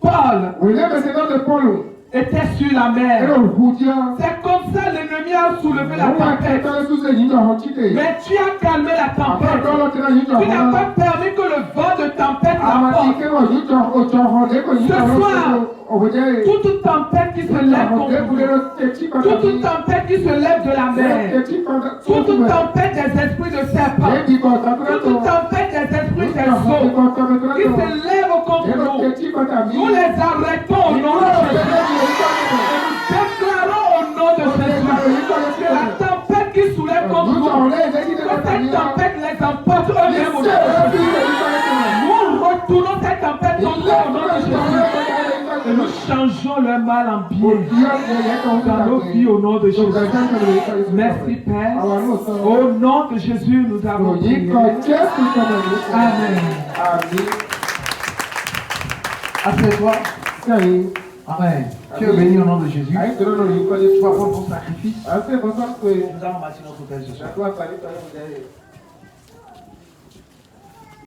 Paul était sur la mer, c'est comme ça l'ennemi a soulevé la tempête. Mais tu as calmé la tempête. Tu n'as pas permis que le vent de tempête l'emporte. Ce soir, toute tempête qui se lève contre nous, toute tempête qui se lève de la mer, toute tempête des esprits de serpent, toute tempête des esprits des eaux qui se lèvent contre nous, nous les arrêtons au nom de Jésus. Et nous déclarons au nom de Jésus que la tempête qui soulève contre nous, que cette tempête les emporte eux-mêmes au nom de Jésus. Nous retournons cette tempête contre eux au nom de Jésus. Et nous changeons le mal en bien dans nos vies au nom de Jésus. Merci Père. Au nom de Jésus, nous avons prié. Amen. Assieds-toi. Amen. Tu es béni au nom de Jésus. Tu vas prendre ton sacrifice. Nous allons bâtir notre hôtel ce soir.